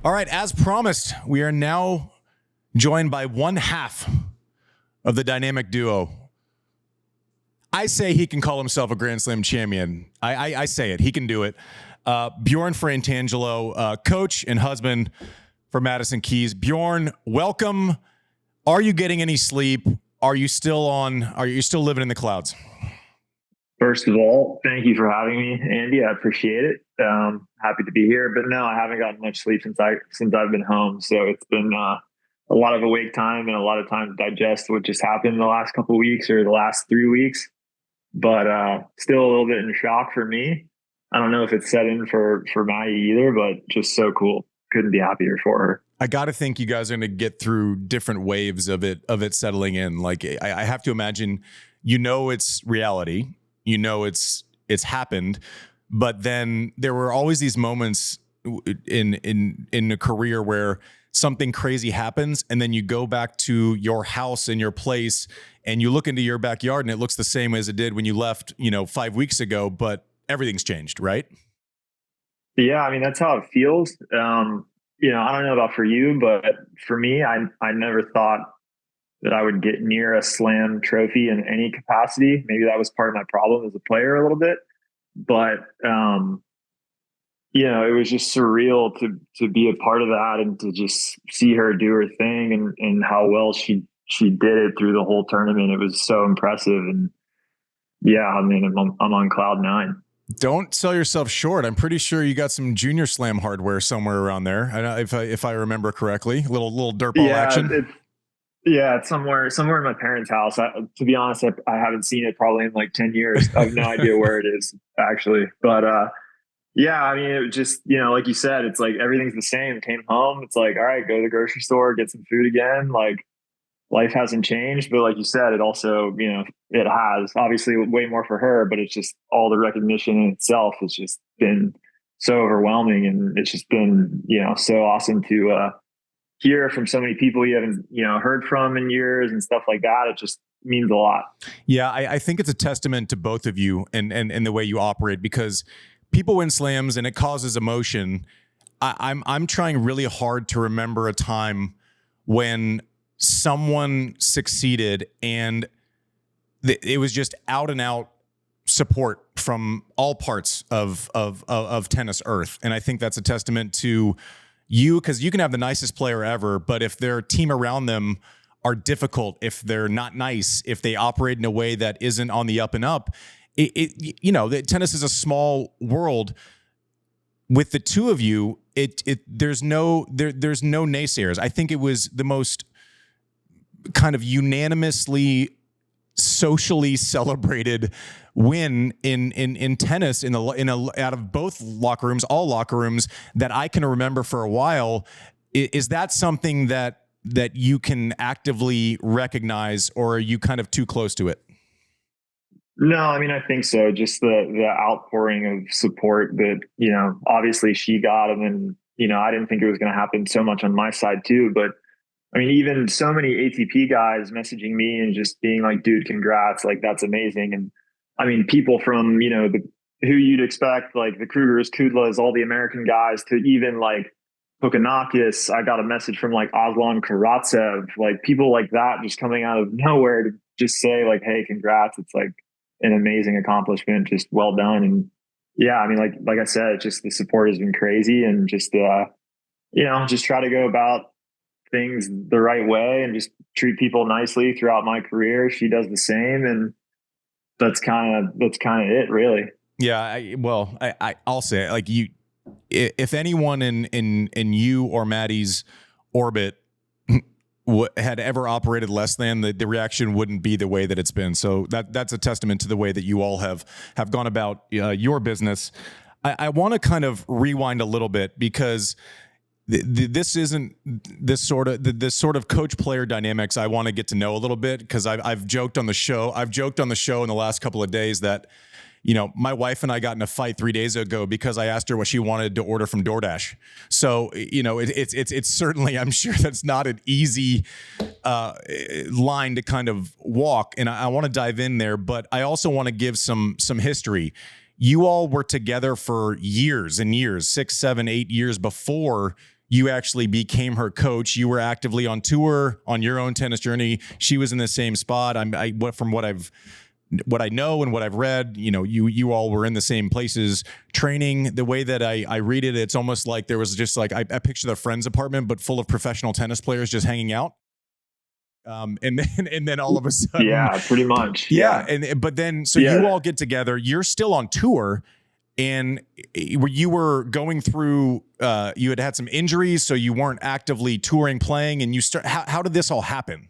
All right, as promised, we are now joined by one half of the dynamic duo. I say he can call himself a Grand Slam champion. I say it. He can do it. Bjorn Fratangelo, coach and husband for Madison Keys. Bjorn, welcome. Are you getting any sleep? Are you still living in the clouds? First of all, thank you for having me, Andy. I appreciate it. Happy to be here. But no, I haven't gotten much sleep since I've been home. So it's been a lot of awake time and a lot of time to digest what just happened in the last couple of weeks or the last 3 weeks. But still a little bit in shock for me. I don't know if it's set in for Maddie either, but just so cool. Couldn't be happier for her. I got to think you guys are going to get through different waves of it settling in. Like I have to imagine, it's reality. It's happened, but then there were always these moments in a career where something crazy happens, and then you go back to your house and your place, and you look into your backyard, and it looks the same as it did when you left, 5 weeks ago, but everything's changed, right? Yeah, I mean that's how it feels. I don't know about for you, but for me, I never thought that I would get near a slam trophy in any capacity. Maybe that was part of my problem as a player a little bit, but it was just surreal to be a part of that and to just see her do her thing and how well she did it through the whole tournament. It was so impressive. And yeah, I mean, I'm on cloud 9. Don't sell yourself short. I'm pretty sure you got some junior slam hardware somewhere around there. If I remember correctly, little dirt ball action. It's somewhere in my parents' house. To be honest, I haven't seen it probably in like 10 years. I have no idea where it is actually. But yeah, I mean, it was just, like you said, it's like everything's the same. Came home. It's like, all right, go to the grocery store, get some food again. Like life hasn't changed. But like you said, it also, it has obviously way more for her, but it's just all the recognition in itself has just been so overwhelming. And it's just been, so awesome to hear from so many people you haven't, heard from in years and stuff like that. It just means a lot. Yeah, I think it's a testament to both of you and the way you operate, because people win slams and it causes emotion. I'm trying really hard to remember a time when someone succeeded and it was just out and out support from all parts of tennis earth. And I think that's a testament to you, because you can have the nicest player ever, but if their team around them are difficult, if they're not nice, if they operate in a way that isn't on the up and up, tennis is a small world. With the two of you, there's no naysayers. I think it was the most kind of unanimously socially celebrated win in tennis out of both locker rooms, all locker rooms, that I can remember for a while. Is that something that you can actively recognize, or are you kind of too close to it? No, I mean, I think so. Just the outpouring of support that, obviously she got. And then, I didn't think it was going to happen so much on my side too, but I mean, even so many ATP guys messaging me and just being like, dude, congrats. Like, that's amazing. And I mean, people from, who you'd expect, like the Krugers, Kudlas, all the American guys, to even like Pukanakis. I got a message from like Aslan Karatsev, like people like that just coming out of nowhere to just say like, hey, congrats. It's like an amazing accomplishment. Just well done. And yeah, I mean, like I said, just the support has been crazy, and just, just try to go about things the right way and just treat people nicely throughout my career. She does the same, and that's kind of it, really. Yeah, I'll say, like, you, if anyone in you or Maddie's orbit had ever operated less than, the reaction wouldn't be the way that it's been. So that's a testament to the way that you all have gone about your business. I want to kind of rewind a little bit, because this isn't this sort of coach player dynamics I want to get to know a little bit, because I've joked on the show in the last couple of days that, my wife and I got in a fight 3 days ago because I asked her what she wanted to order from DoorDash. So, it's certainly, I'm sure that's not an easy line to kind of walk. And I want to dive in there, but I also want to give some history. You all were together for years and years, 6, 7, 8 years before you actually became her coach. You were actively on tour on your own tennis journey. She was in the same spot. From what I know and what I've read, you all were in the same places training. The way that I read it, it's almost like there was just like, I picture the friend's apartment, but full of professional tennis players just hanging out. And then all of a sudden, yeah, pretty much. Yeah. But then, so you all get together, you're still on tour, and you were going through, you had some injuries, so you weren't actively touring, playing, and how did this all happen?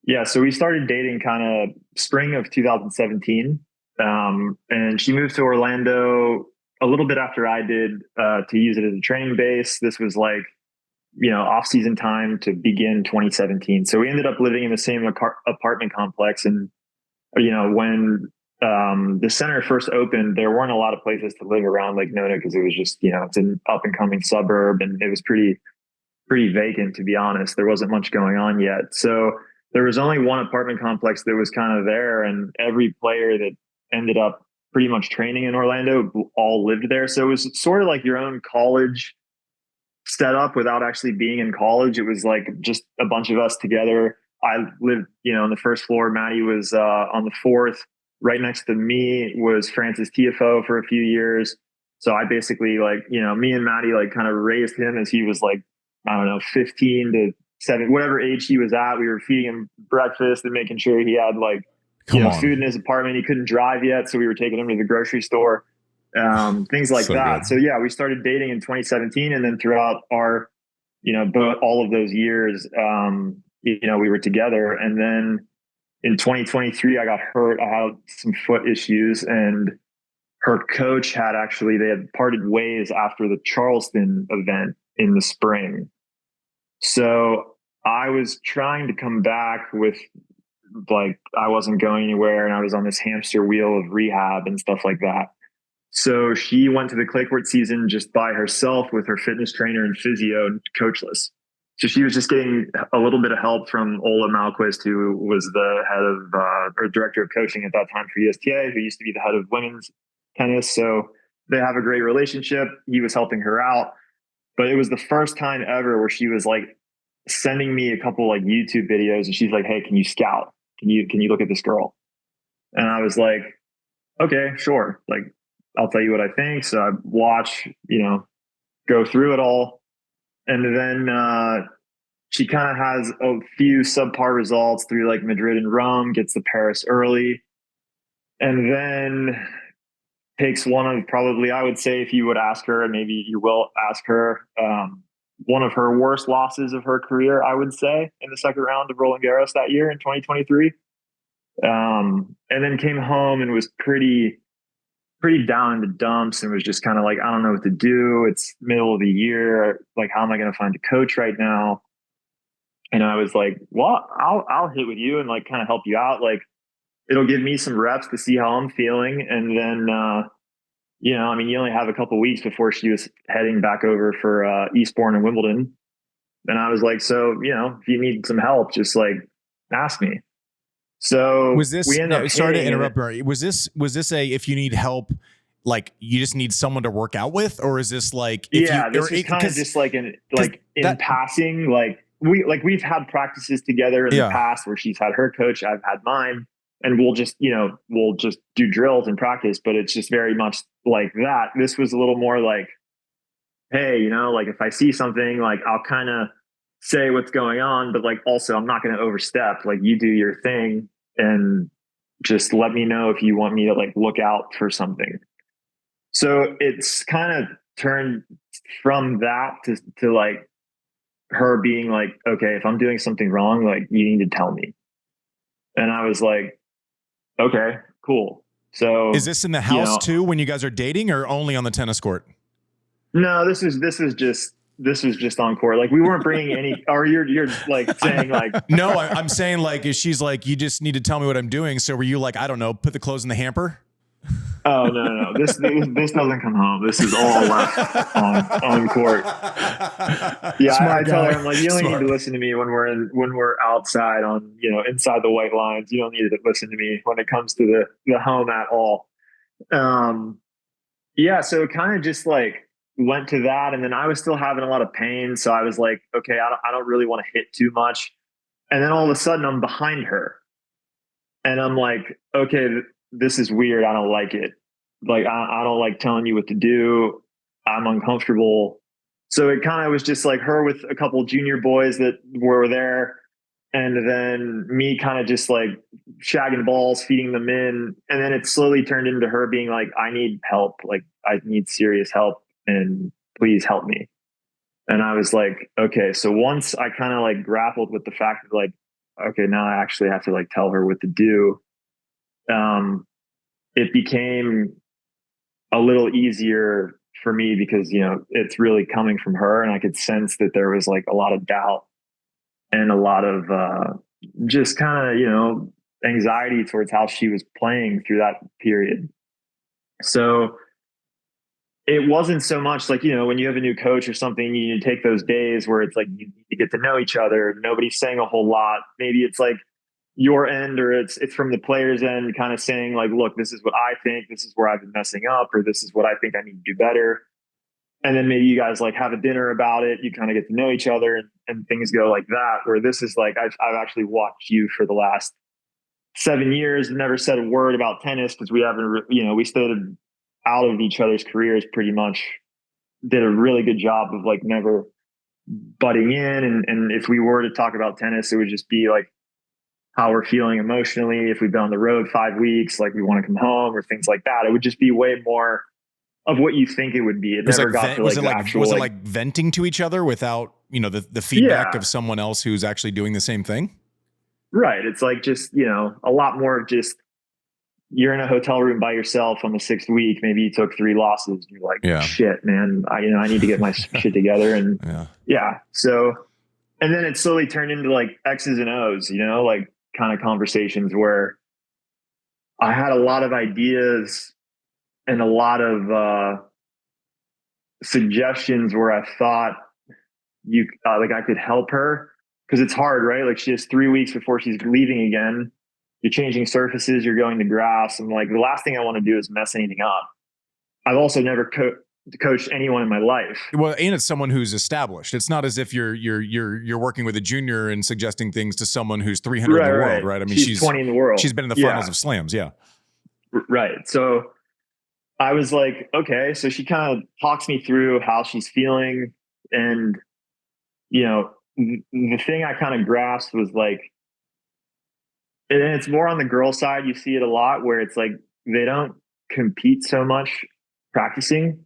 Yeah. So we started dating kind of spring of 2017. And she moved to Orlando a little bit after I did, to use it as a training base. This was like, off season time to begin 2017. So we ended up living in the same apartment complex. And, when the center first opened, there weren't a lot of places to live around Lake Nona because it was just, it's an up and coming suburb, and it was pretty vacant, to be honest. There wasn't much going on yet. So there was only one apartment complex that was kind of there, and every player that ended up pretty much training in Orlando all lived there. So it was sort of like your own college setup without actually being in college. It was like just a bunch of us together. I lived, on the first floor. Maddie was on the fourth. Right next to me was Francis TFO for a few years. So I basically me and Maddie kind of raised him as he was 15 to 7, whatever age he was at. We were feeding him breakfast and making sure he had food in his apartment. He couldn't drive yet, so we were taking him to the grocery store, things like so that. Good. So yeah, we started dating in 2017, and then throughout our, all of those years, we were together. And then in 2023, I got hurt. I had some foot issues, and her coach they had parted ways after the Charleston event in the spring. So I was trying to come back with I wasn't going anywhere, and I was on this hamster wheel of rehab and stuff like that. So she went to the clay court season just by herself with her fitness trainer and physio, coachless. So she was just getting a little bit of help from Ola Malquist, who was the head of or director of coaching at that time for USTA, who used to be the head of women's tennis. So they have a great relationship. He was helping her out. But it was the first time ever where she was sending me a couple YouTube videos, and she's like, "Hey, can you scout? Can you look at this girl?" And I was like, "Okay, sure. I'll tell you what I think." So I watch, go through it all. And then she kind of has a few subpar results through Madrid and Rome, gets to Paris early, and then takes one of probably, I would say, if you would ask her, and maybe you will ask her, one of her worst losses of her career, I would say, in the second round of Roland Garros that year in 2023. And then came home and was pretty down in the dumps, and was just kind of I don't know what to do. It's middle of the year. How am I going to find a coach right now? And I was like, well, I'll hit with you and kind of help you out. It'll give me some reps to see how I'm feeling. And then, you only have a couple of weeks before she was heading back over for Eastbourne and Wimbledon. And I was like, so, if you need some help, just ask me. So was this, sorry to interrupt, Barry. Was this if you need help, you just need someone to work out with, or is this this is kind of just in passing, we've had practices together in the past where she's had her coach, I've had mine, and we'll just do drills and practice, but it's just very much like that. This was a little more hey, if I see something, I'll kind of say what's going on, but also I'm not going to overstep. You do your thing and just let me know if you want me to look out for something. So it's kind of turned from that to her being okay, if I'm doing something wrong, you need to tell me. And I was like, okay, cool. So is this in the house too, when you guys are dating, or only on the tennis court? No, this was just on court. We weren't bringing any, or you're saying no, I'm saying she's you just need to tell me what I'm doing. So were you I don't know, put the clothes in the hamper? Oh, no. This doesn't come home. This is all left on court. Yeah, I tell her, I'm you only need to listen to me when we're outside on, inside the white lines. You don't need to listen to me when it comes to the home at all. Yeah. So kind of just went to that, and then I was still having a lot of pain. So I was like, okay, I don't really want to hit too much. And then all of a sudden I'm behind her and I'm like, okay, this is weird. I don't like it. Like, I don't like telling you what to do. I'm uncomfortable. So it kind of was just like her with a couple junior boys that were there. And then me kind of just like shagging balls, feeding them in. And then it slowly turned into her being like, I need help. Like, I need serious help and please help me. And I was like, okay. So once I kind of like grappled with the fact that like, okay, now I actually have to like tell her what to do. Um, it became a little easier for me because, you know, it's really coming from her and I could sense that there was like a lot of doubt and a lot of just kind of, you know, anxiety towards how she was playing through that period. So it wasn't so much like, you know, when you have a new coach or something, you take those days where it's like you need to get to know each other. Nobody's saying a whole lot. Maybe it's like your end or it's from the player's end kind of saying like, look, this is what I think, this is where I've been messing up, or this is what I think I need to do better. And then maybe you guys like have a dinner about it. You kind of get to know each other and things go like that. Where this is like, I've actually watched you for the last 7 years, never said a word about tennis because we haven't, you know, we stayed out of each other's careers pretty much. Did a really good job of like never butting in. And if we were to talk about tennis, it would just be like how we're feeling emotionally. If we've been on the road 5 weeks, like we want to come home or things like that, it would just be way more of what you think it would be. It never got to like the actual, was it like venting to each other without, you know, the feedback of someone else who's actually doing the same thing? Right. It's like just, you know, a lot more of just you're in a hotel room by yourself on the 6th week. Maybe you took 3 losses. You're like, yeah, shit, man, I need to get my shit together. And yeah. So, and then it slowly turned into like X's and O's, you know, like kind of conversations where I had a lot of ideas and a lot of suggestions where I thought you like I could help her because it's hard, right? Like she has 3 weeks before she's leaving again. You're changing surfaces, you're going to grass, and like the last thing I want to do is mess anything up. I've also never coached anyone in my life. Well, and it's someone who's established. It's not as if you're working with a junior and suggesting things to someone who's 300 in the world, right? I mean, she's 20 in the world. She's been in the finals of slams, yeah. Right. So I was like, okay. So she kind of talks me through how she's feeling, and you know, the thing I kind of grasped was like, and it's more on the girl side. You see it a lot where it's like they don't compete so much practicing.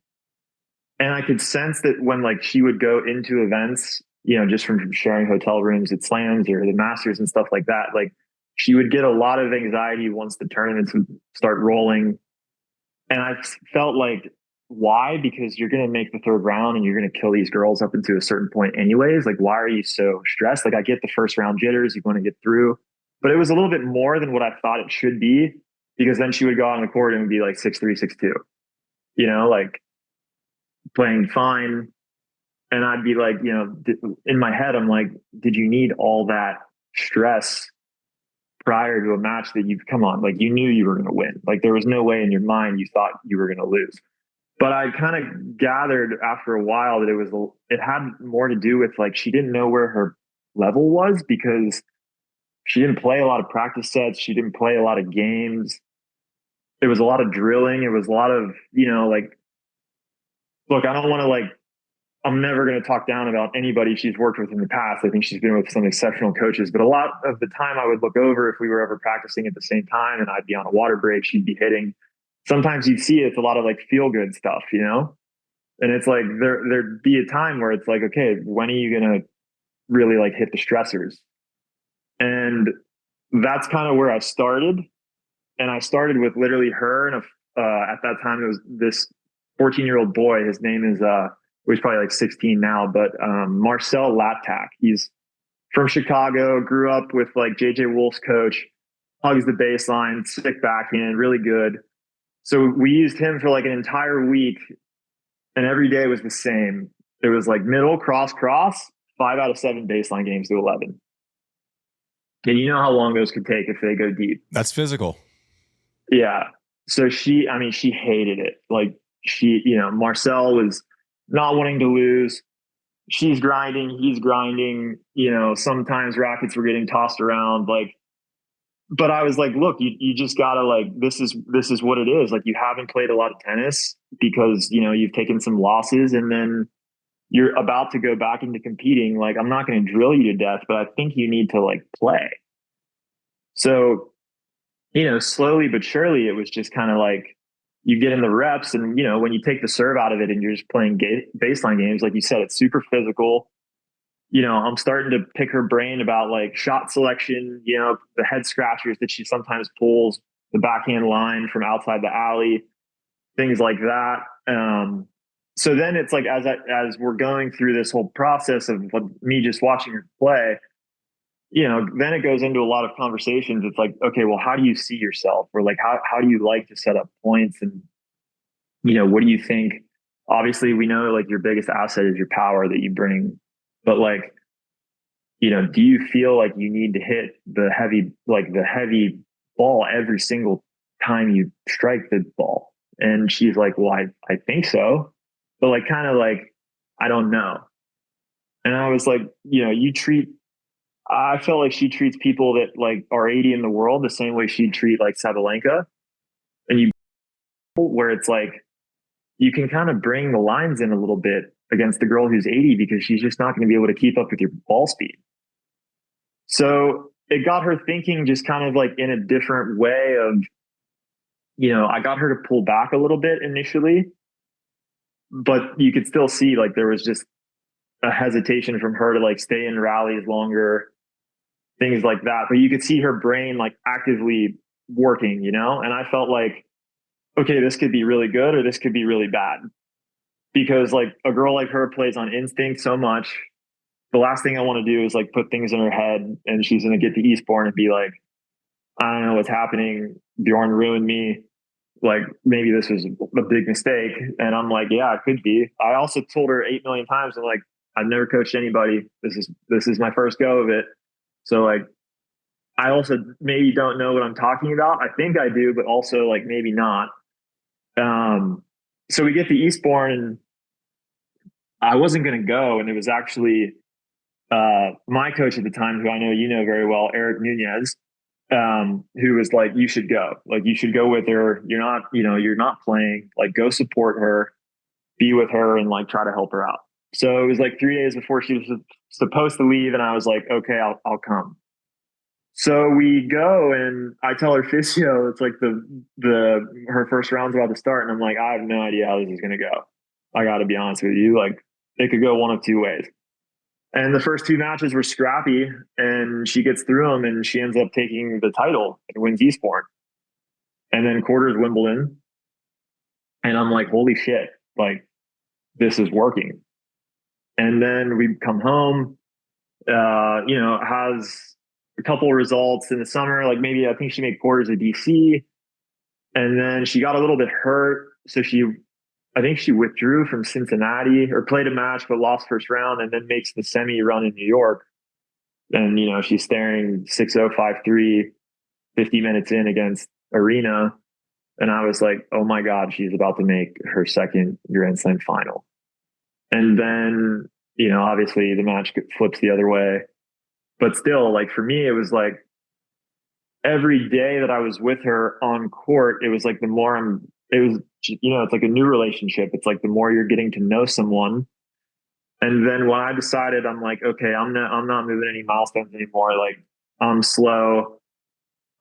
And I could sense that when like she would go into events, you know, just from sharing hotel rooms at slams or the masters and stuff like that, like she would get a lot of anxiety once the tournaments would start rolling. And I felt like, why? Because you're going to make the 3rd round and you're going to kill these girls up into a certain point anyways. Like, why are you so stressed? Like, I get the first round jitters. You want to get through. But it was a little bit more than what I thought it should be, because then she would go on the court and be like 6'3", 6'2", you know, like playing fine. And I'd be like, you know, in my head, I'm like, did you need all that stress prior to a match that you've come on? Like, you knew you were going to win. Like, there was no way in your mind you thought you were going to lose. But I kind of gathered after a while that it had more to do with like, she didn't know where her level was because she didn't play a lot of practice sets. She didn't play a lot of games. It was a lot of drilling. It was a lot of, you know, like, look, I don't want to like, I'm never going to talk down about anybody she's worked with in the past. I think she's been with some exceptional coaches, but a lot of the time I would look over if we were ever practicing at the same time and I'd be on a water break, she'd be hitting. Sometimes you'd see it's a lot of like feel good stuff, you know? And it's like, there'd be a time where it's like, okay, when are you going to really like hit the stressors? And that's kind of where I started. And I started with literally her. And at that time, it was this 14-year-old boy. His name is, he's probably like 16 now, but Marcel Laptak. He's from Chicago, grew up with like JJ Wolf's coach, hugs the baseline, sick backhand, really good. So we used him for like an entire week, and every day was the same. It was like middle, cross, cross, 5 out of 7 baseline games to 11. And you know how long those could take if they go deep. That's physical. Yeah. So she hated it. Like Marcel was not wanting to lose. She's grinding, he's grinding, sometimes rackets were getting tossed around. Like, but I was like, look, you just gotta, like, this is what it is. Like, you haven't played a lot of tennis because, you've taken some losses, and then you're about to go back into competing. Like, I'm not going to drill you to death, but I think you need to, like, play. So, slowly but surely, it was just kind of like you get in the reps, and, when you take the serve out of it and you're just playing baseline games, like you said, it's super physical. I'm starting to pick her brain about, like, shot selection, the head scratchers that she sometimes pulls, the backhand line from outside the alley, things like that. So then it's like, as we're going through this whole process of me just watching her play, then it goes into a lot of conversations. It's like, okay, well, how do you see yourself? Or, like, how do you like to set up points? And, what do you think? Obviously, we know, like, your biggest asset is your power that you bring, but, like, do you feel like you need to hit the heavy ball every single time you strike the ball? And she's like, well, I think so, but, like, kind of like, I don't know. And I was like, I felt like she treats people that, like, are 80 in the world the same way she'd treat, like, Sabalenka. And where it's like, you can kind of bring the lines in a little bit against the girl who's 80 because she's just not going to be able to keep up with your ball speed. So it got her thinking just kind of, like, in a different way of, I got her to pull back a little bit initially, but you could still see, like, there was just a hesitation from her to, like, stay in rallies longer, things like that. But you could see her brain, like, actively working, and I felt like, okay, this could be really good or this could be really bad, because, like, a girl like her plays on instinct so much. The last thing I want to do is, like, put things in her head and she's going to get to Eastbourne and be like, I don't know what's happening. Bjorn ruined me. Like, maybe this was a big mistake. And I'm like, yeah, it could be. I also told her 8 million times, I'm like, I've never coached anybody. This is my first go of it. So, like, I also maybe don't know what I'm talking about. I think I do, but also, like, maybe not. So we get to Eastbourne, and I wasn't going to go. And it was actually my coach at the time, who I know you know very well, Eric Nunez, who was like, you should go. Like, you should go with her. You're not playing. Like, go support her, be with her, and, like, try to help her out. So it was like 3 days before she was supposed to leave, and I was like, okay, I'll come. So we go, and I tell her physio, it's like her first round's about to start, and I'm like, I have no idea how this is gonna go. I got to be honest with you, like, it could go one of two ways. And the first two matches were scrappy, and she gets through them, and she ends up taking the title and wins Eastbourne. And then quarters Wimbledon, and I'm like, holy shit, like, this is working. And then we come home, has a couple of results in the summer. Like, maybe I think she made quarters at DC, and then she got a little bit hurt. So I think she withdrew from Cincinnati, or played a match but lost first round, and then makes the semi run in New York. And, she's staring 6-0, 5-3, 50 minutes in against Arena. And I was like, oh my God, she's about to make her second Grand Slam final. And then, obviously the match flips the other way. But still, like, for me, it was like, every day that I was with her on court, it was like, it's like a new relationship. It's like, the more you're getting to know someone. And then when I decided, I'm like, okay, I'm not moving any milestones anymore. Like, I'm slow.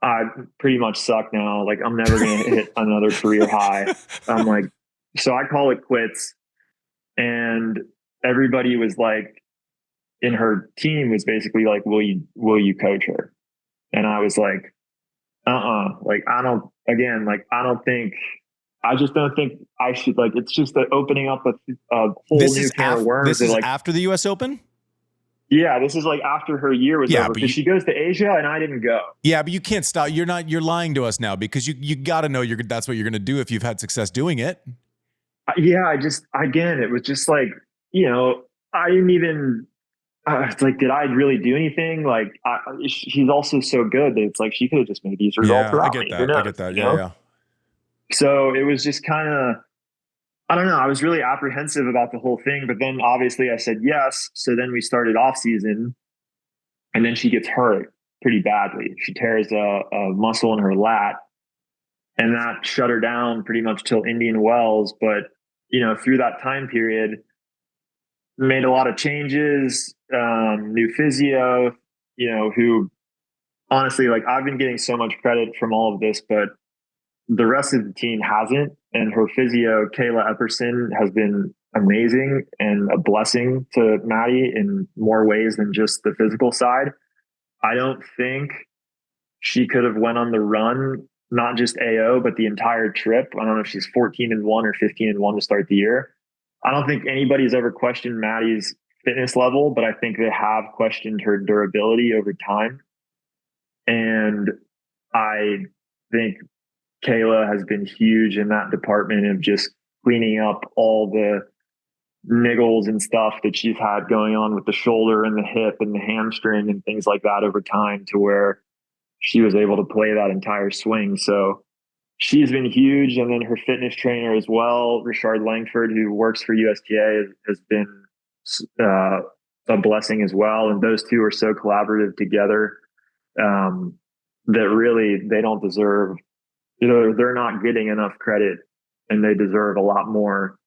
I pretty much suck now. Like, I'm never going to hit another career high. I'm like, so I call it quits. And everybody was like, in her team was basically like, will you coach her? And I was like, like, I just don't think I should. Like, it's just opening up a whole new can of worms. This is like, after the US Open? Yeah, this is like after her year was over, because she goes to Asia and I didn't go. Yeah, but you can't stop. You're lying to us now, because you got to know that's what you're going to do if you've had success doing it. Yeah, it was just like, I didn't even, it's like, did I really do anything? Like, she's also so good that it's like, she could have just made these results. Yeah, I get that. I get that. Yeah. So it was just kind of, I don't know. I was really apprehensive about the whole thing, but then obviously I said yes. So then we started off season, and then she gets hurt pretty badly. She tears a muscle in her lat, and that shut her down pretty much till Indian Wells. But through that time period, made a lot of changes, new physio, who honestly, like, I've been getting so much credit from all of this, but the rest of the team hasn't. And her physio, Kayla Epperson, has been amazing and a blessing to Maddie in more ways than just the physical side. I don't think she could have went on the run, not just AO, but the entire trip. I don't know if she's 14-1 or 15-1 to start the year. I don't think anybody's ever questioned Maddie's fitness level, but I think they have questioned her durability over time. And I think Kayla has been huge in that department of just cleaning up all the niggles and stuff that she's had going on with the shoulder and the hip and the hamstring and things like that over time, to where she was able to play that entire swing. So she's been huge. And then her fitness trainer as well, Richard Langford, who works for USTA, has been a blessing as well. And those two are so collaborative together, that really they don't deserve, they're not getting enough credit, and they deserve a lot more.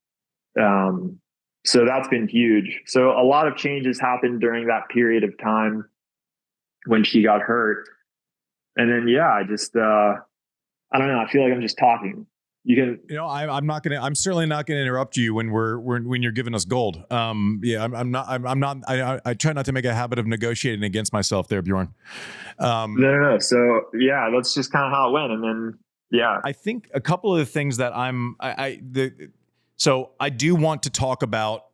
So that's been huge. So a lot of changes happened during that period of time when she got hurt. And then, yeah, I just, I don't know. I feel like I'm just talking. You can, I'm certainly not gonna interrupt you when when you're giving us gold. I try not to make a habit of negotiating against myself there, Bjorn. no. So yeah, that's just kind of how it went. And then, yeah, I think a couple of the things that so I do want to talk about,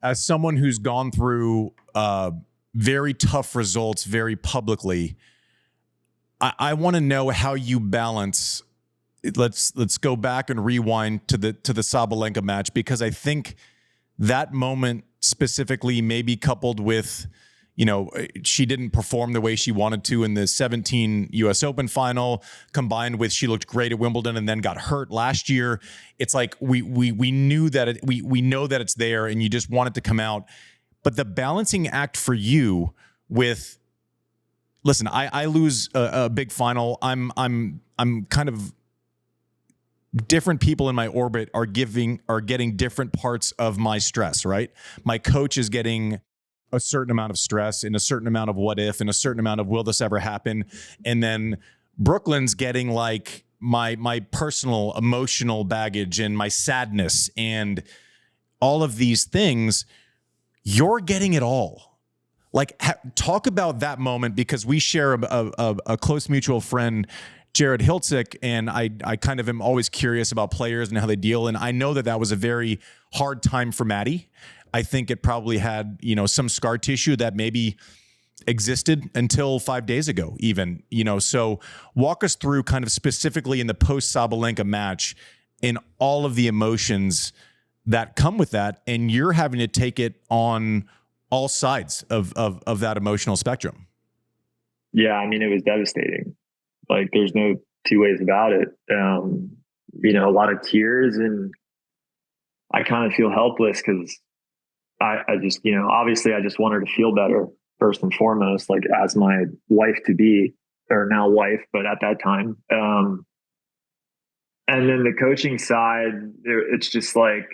as someone who's gone through very tough results very publicly. I want to know how you balance. Let's go back and rewind to the Sabalenka match, because I think that moment specifically, maybe coupled with, she didn't perform the way she wanted to in the 17 US Open final, combined with she looked great at Wimbledon and then got hurt last year. It's like we knew that we know that it's there, and you just want it to come out. But the balancing act for you with, listen, I lose a big final. I'm kind of, different people in my orbit are getting different parts of my stress, right? My coach is getting a certain amount of stress and a certain amount of what if and a certain amount of will this ever happen. And then Brooklyn's getting like my personal emotional baggage and my sadness and all of these things. You're getting it all. Like, talk about that moment, because we share a close mutual friend, Jared Hiltzik, and I kind of am always curious about players and how they deal. And I know that was a very hard time for Maddie. I think it probably had, some scar tissue that maybe existed until 5 days ago, even, so walk us through kind of specifically in the post Sabalenka match and all of the emotions that come with that. And you're having to take it on all sides of that emotional spectrum. yeah, I mean, it was devastating. Like, there's no two ways about it. A lot of tears, and I kind of feel helpless because I just, obviously I just want her to feel better first and foremost, like as my wife to be, or now wife, but at that time. And then the coaching side, it's just like,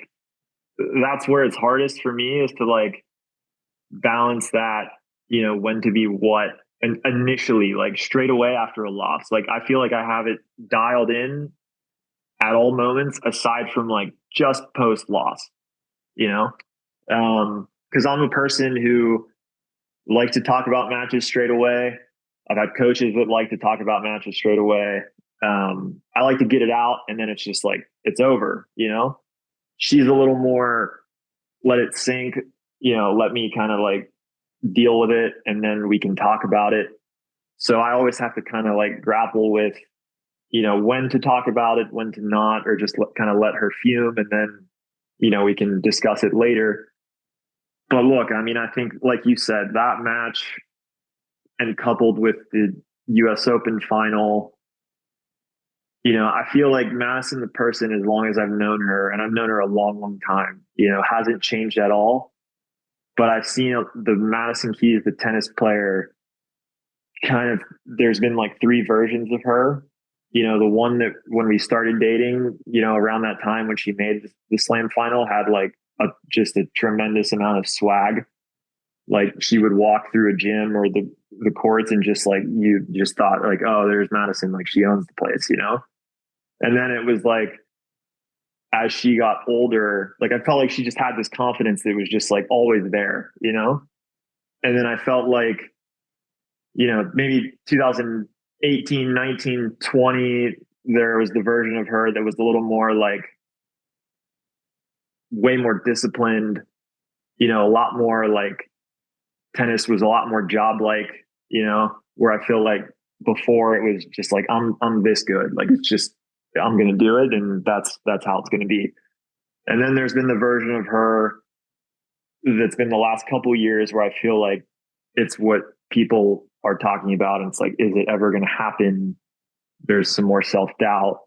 that's where it's hardest for me, is to like balance that, when to be what. And initially, like straight away after a loss, like I feel like I have it dialed in at all moments, aside from like just post loss, because I'm a person who likes to talk about matches straight away. I've had coaches that like to talk about matches straight away. I like to get it out, and then it's just like, it's over, She's a little more, let it sink, let me kind of like deal with it, and then we can talk about it. So I always have to kind of like grapple with, when to talk about it, when to not, or just kind of let her fume, and then, we can discuss it later. But look, I mean, I think, like you said, that match, and coupled with the US Open final, I feel like Madison, the person, as long as I've known her, and I've known her a long, long time, hasn't changed at all. But I've seen the Madison Keys, the tennis player, kind of, there's been like three versions of her. The one that when we started dating, around that time when she made the slam final, had like just a tremendous amount of swag. Like she would walk through a gym or the courts and just like, you just thought like, oh, there's Madison, like she owns the place. And then it was like, as she got older, like I felt like she just had this confidence that was just like always there. And then I felt like, maybe 2018, 19, 20, there was the version of her that was a little more like way more disciplined, a lot more like tennis was a lot more job like, where I feel like before it was just like, I'm this good. Like it's just, I'm going to do it. And that's how it's going to be. And then there's been the version of her that's been the last couple of years where I feel like it's what people are talking about. And it's like, is it ever going to happen? There's some more self doubt.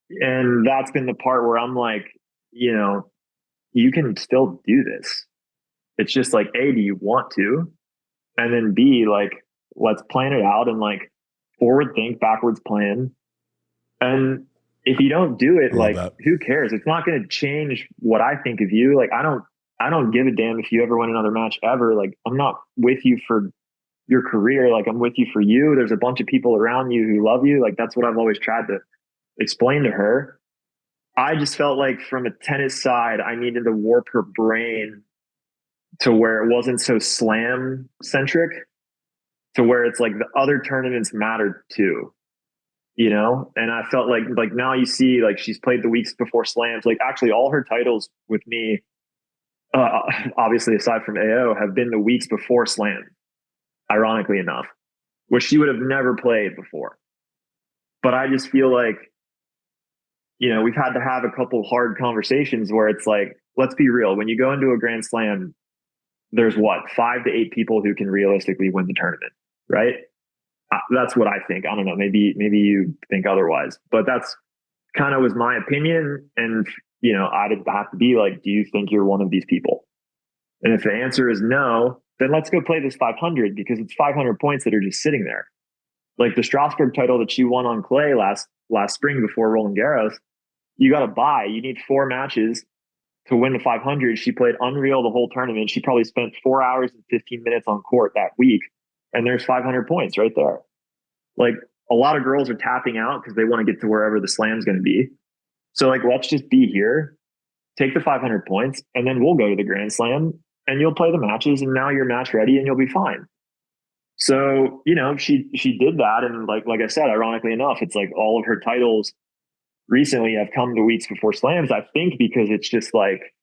And that's been the part where I'm like, you can still do this. It's just like, A, do you want to? And then B, like, let's plan it out and like forward think, backwards plan. And if you don't do it, like, that. who cares? It's not going to change what I think of you. Like, I don't give a damn if you ever win another match ever. Like, I'm not with you for your career. Like, I'm with you for you. There's a bunch of people around you who love you. Like, that's what I've always tried to explain to her. I just felt like from a tennis side, I needed to warp her brain to where it wasn't so slam centric, to where it's like the other tournaments mattered too. And I felt like now you see like she's played the weeks before slams. Like actually all her titles with me, obviously aside from AO, have been the weeks before slam, ironically enough, which she would have never played before. But I just feel like, we've had to have a couple hard conversations where it's like, let's be real. When you go into a grand slam, there's what, 5 to 8 people who can realistically win the tournament, right? That's what I think. I don't know. Maybe you think otherwise, but that's kind of was my opinion. And, I'd have to be like, do you think you're one of these people? And if the answer is no, then let's go play this 500 because it's 500 points that are just sitting there. Like the Strasbourg title that she won on clay last spring before Roland Garros, you got to buy. You need 4 matches to win the 500. She played unreal the whole tournament. She probably spent 4 hours and 15 minutes on court that week. And there's 500 points right there. Like a lot of girls are tapping out because they want to get to wherever the slam's going to be. So like, let's just be here, take the 500 points, and then we'll go to the Grand Slam and you'll play the matches and now you're match ready and you'll be fine. So, she did that. And like I said, ironically enough, it's like all of her titles recently have come to weeks before slams, I think, because it's just like,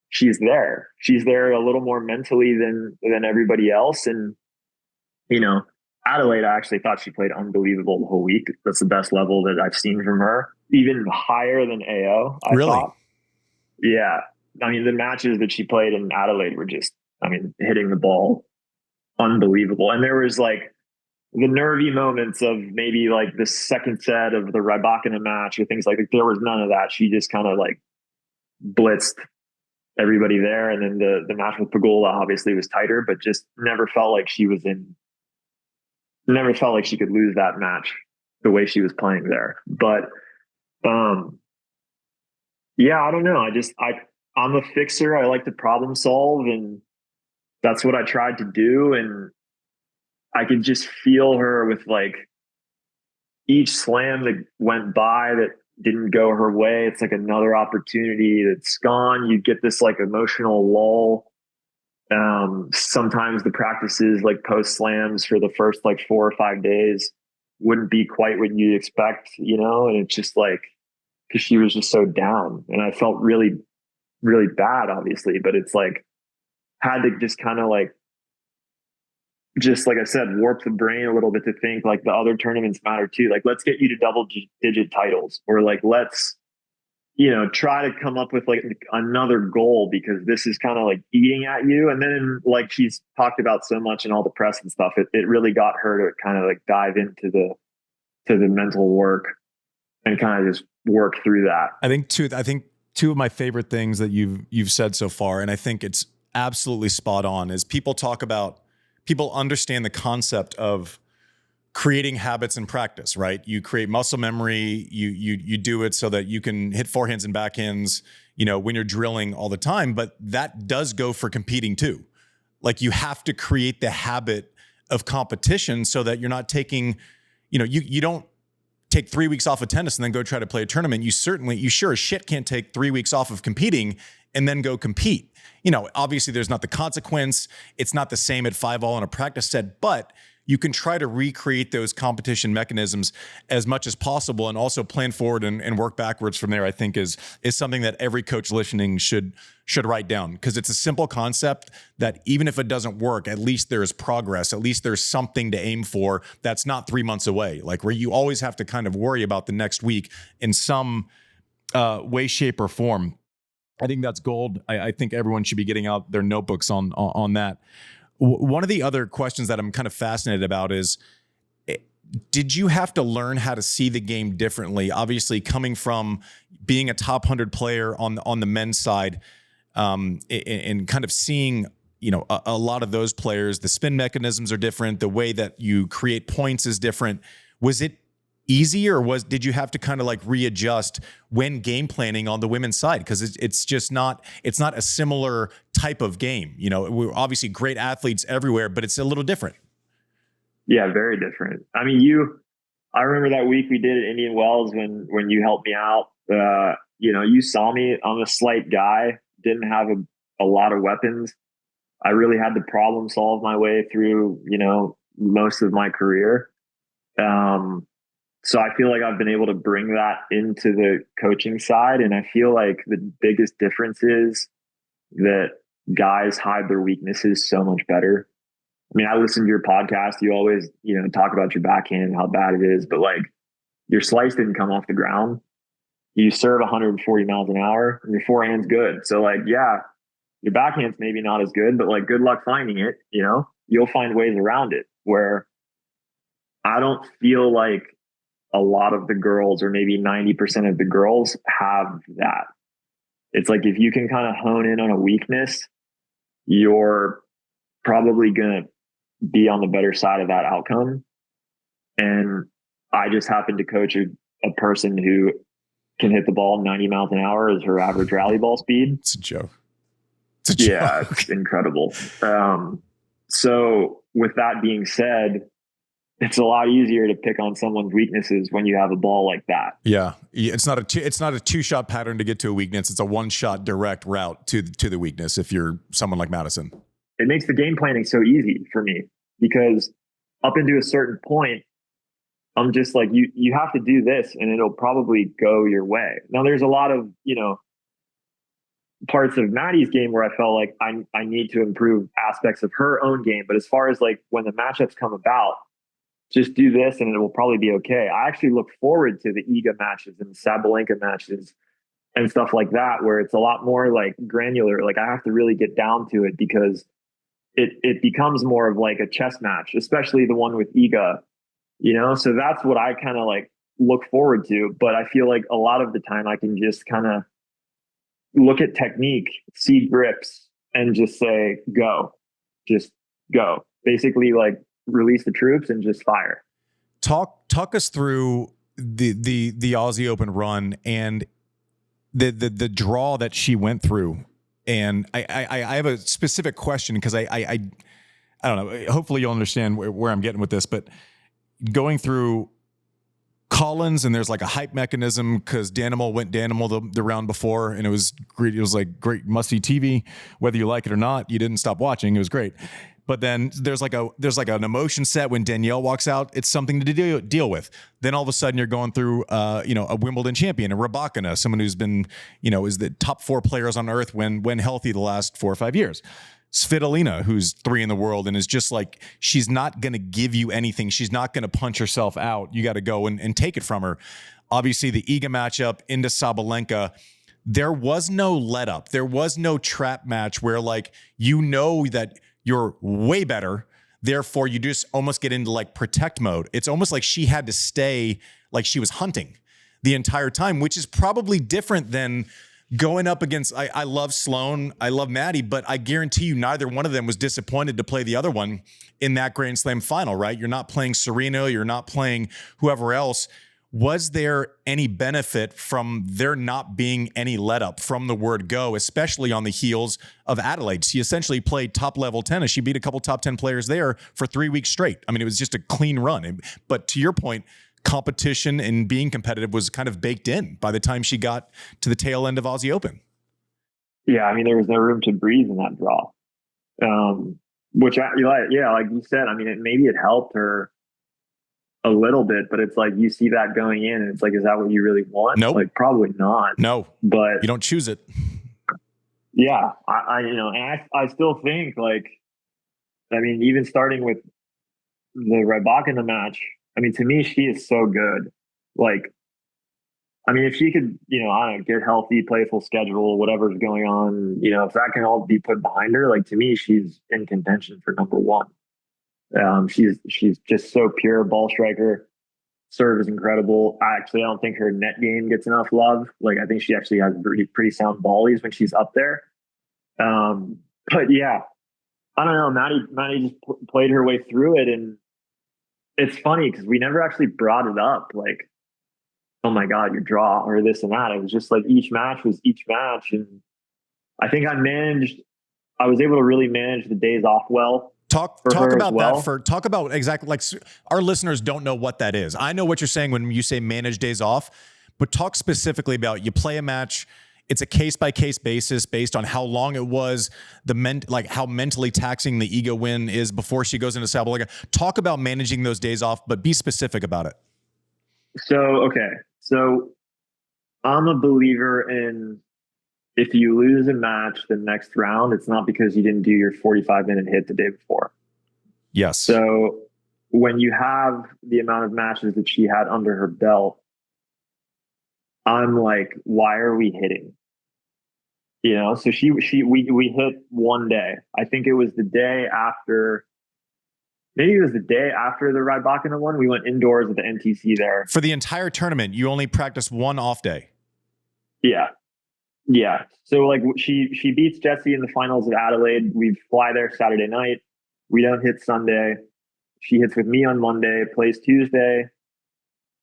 she's there. She's there a little more mentally than everybody else. And, Adelaide, I actually thought she played unbelievable the whole week. That's the best level that I've seen from her, even higher than AO, I Really? thought. Yeah. I mean, the matches that she played in Adelaide were just, hitting the ball unbelievable. And there was like the nervy moments of maybe like the second set of the Rybakina match or things like that. There was none of that. She just kind of like blitzed everybody there. And then the match with Pagula obviously was tighter, but just never felt like she could lose that match the way she was playing there. But yeah, I don't know. I'm a fixer. I like to problem solve, and that's what I tried to do. And I could just feel her with like each slam that went by that didn't go her way. It's like another opportunity that's gone. You get this like emotional lull. Sometimes the practices like post slams for the first like 4 or 5 days wouldn't be quite what you'd expect, and it's just like, because she was just so down and I felt really, really bad, obviously, but it's like, had to just kind of like, just like I said, warp the brain a little bit to think like the other tournaments matter too. Like, let's get you to double digit titles, or like, let's, try to come up with like another goal, because this is kind of like eating at you. And then like she's talked about so much in all the press and stuff, it really got her to kind of like dive into the mental work. and kind of just work through that. I think two of my favorite things that you've said so far, and I think it's absolutely spot on, is people understand the concept of creating habits in practice, right? You create muscle memory, you do it so that you can hit forehands and backhands, when you're drilling all the time, but that does go for competing too. Like you have to create the habit of competition so that you're not taking, you don't take 3 weeks off of tennis and then go try to play a tournament. You sure as shit can't take 3 weeks off of competing and then go compete. Obviously there's not the consequence. It's not the same at 5-all in a practice set, but you can try to recreate those competition mechanisms as much as possible and also plan forward and work backwards from there, I think is something that every coach listening should write down, because it's a simple concept that even if it doesn't work, at least there's progress. At least there's something to aim for that's not 3 months away, like where you always have to kind of worry about the next week in some way, shape, or form. I think that's gold. I think everyone should be getting out their notebooks on that. One of the other questions that I'm kind of fascinated about is, did you have to learn how to see the game differently? Obviously, coming from being a top 100 player on the men's side, and kind of seeing, a lot of those players, the spin mechanisms are different. The way that you create points is different. Was it easier, or did you have to kind of like readjust when game planning on the women's side? Because it's not a similar type of game. We're obviously great athletes everywhere, but it's a little different. Yeah, very different. I mean, I remember that week we did at Indian Wells when you helped me out. You saw me. I'm a slight guy, didn't have a lot of weapons. I really had to problem solve my way through, most of my career. So I feel like I've been able to bring that into the coaching side. And I feel like the biggest difference is that guys hide their weaknesses so much better. I mean, I listen to your podcast. You always, talk about your backhand, how bad it is, but like your slice didn't come off the ground. You serve 140 miles an hour and your forehand's good. So like, yeah, your backhand's maybe not as good, but like good luck finding it, you'll find ways around it, where I don't feel like a lot of the girls, or maybe 90% of the girls, have that. It's like, if you can kind of hone in on a weakness, you're probably going to be on the better side of that outcome. And I just happen to coach a person who can hit the ball 90 miles an hour as her average rally ball speed. It's a joke. Yeah, it's incredible. So with that being said, it's a lot easier to pick on someone's weaknesses when you have a ball like that. Yeah, it's not a two-shot pattern to get to a weakness. It's a one-shot direct route to the weakness. If you're someone like Madison, it makes the game planning so easy for me, because up into a certain point, I'm just like, you have to do this, and it'll probably go your way. Now, there's a lot of parts of Maddie's game where I felt like I need to improve aspects of her own game. But as far as like when the matchups come about, just do this and it will probably be okay. I actually look forward to the Iga matches and Sabalenka matches and stuff like that, where it's a lot more like granular. Like I have to really get down to it, because it becomes more of like a chess match, especially the one with Iga, so that's what I kind of like look forward to. But I feel like a lot of the time I can just kind of look at technique, see grips, and just say, just go. Basically, like, release the troops and just fire. Talk us through the Aussie Open run and the draw that she went through. And I have a specific question, because I don't know. Hopefully you'll understand where I'm getting with this, but going through Collins, and there's like a hype mechanism because Danimal went Danimal the round before, and it was great. It was like great must-see TV, whether you like it or not. You didn't stop watching. It was great. But then there's like an emotion set when Danielle walks out. It's something to deal with. Then all of a sudden you're going through, a Wimbledon champion, a Rybakina, someone who's been, is the top 4 players on earth when healthy the last 4 or 5 years. Svitolina, who's 3 in the world, and is just like, she's not going to give you anything. She's not going to punch herself out. You got to go and take it from her. Obviously, the Iga matchup into Sabalenka, there was no let up. There was no trap match where like, that you're way better. Therefore, you just almost get into like protect mode. It's almost like she had to stay like she was hunting. the entire time, which is probably different than going up against, I love Sloane, I love Maddie, but I guarantee you neither one of them was disappointed to play the other one in that Grand Slam final, right? You're not playing Serena, you're not playing whoever else. Was there any benefit from there not being any let up from the word go, especially on the heels of Adelaide? She essentially played top level tennis. She beat a couple top 10 players there for 3 weeks straight. I mean, it was just a clean run. But to your point, competition and being competitive was kind of baked in by the time she got to the tail end of Aussie Open. Yeah, I mean, there was no room to breathe in that draw. Like you said, I mean, maybe it helped her a little bit, but it's like you see that going in and it's like, is that what you really want? Nope. Like, probably not. No, but you don't choose it. Yeah, I still think, like, I mean, even starting with the Rybakina match, I mean, to me, she is so good. Like, I mean, if she could, I don't know, get healthy, play a full schedule, whatever's going on, if that can all be put behind her, like, to me, she's in contention for number one. She's just so pure ball striker. Serve is incredible. I don't think her net game gets enough love. Like, I think she actually has pretty sound volleys when she's up there. But yeah, I don't know. Maddie just played her way through it, and it's funny because we never actually brought it up. Like, oh my God, your draw or this and that. It was just like each match was each match, and I think I was able to really manage the days off well. Talk about that. Talk about exactly, like, our listeners don't know what that is. I know what you're saying when you say manage days off, but talk specifically about, you play a match. It's a case by case basis based on how long it was, how mentally taxing the ego win is before she goes into Sabalenka. Talk about managing those days off, but be specific about it. So I'm a believer in, if you lose a match the next round, it's not because you didn't do your 45-minute hit the day before. Yes. So when you have the amount of matches that she had under her belt, I'm like, why are we hitting? So we hit one day. I think it was the day after. Maybe it was the day after the Rybakina one. We went indoors at the NTC there. For the entire tournament, you only practiced one off day. Yeah. Yeah. So, like, she beats Jessie in the finals of Adelaide. We fly there Saturday night. We don't hit Sunday. She hits with me on Monday, plays Tuesday,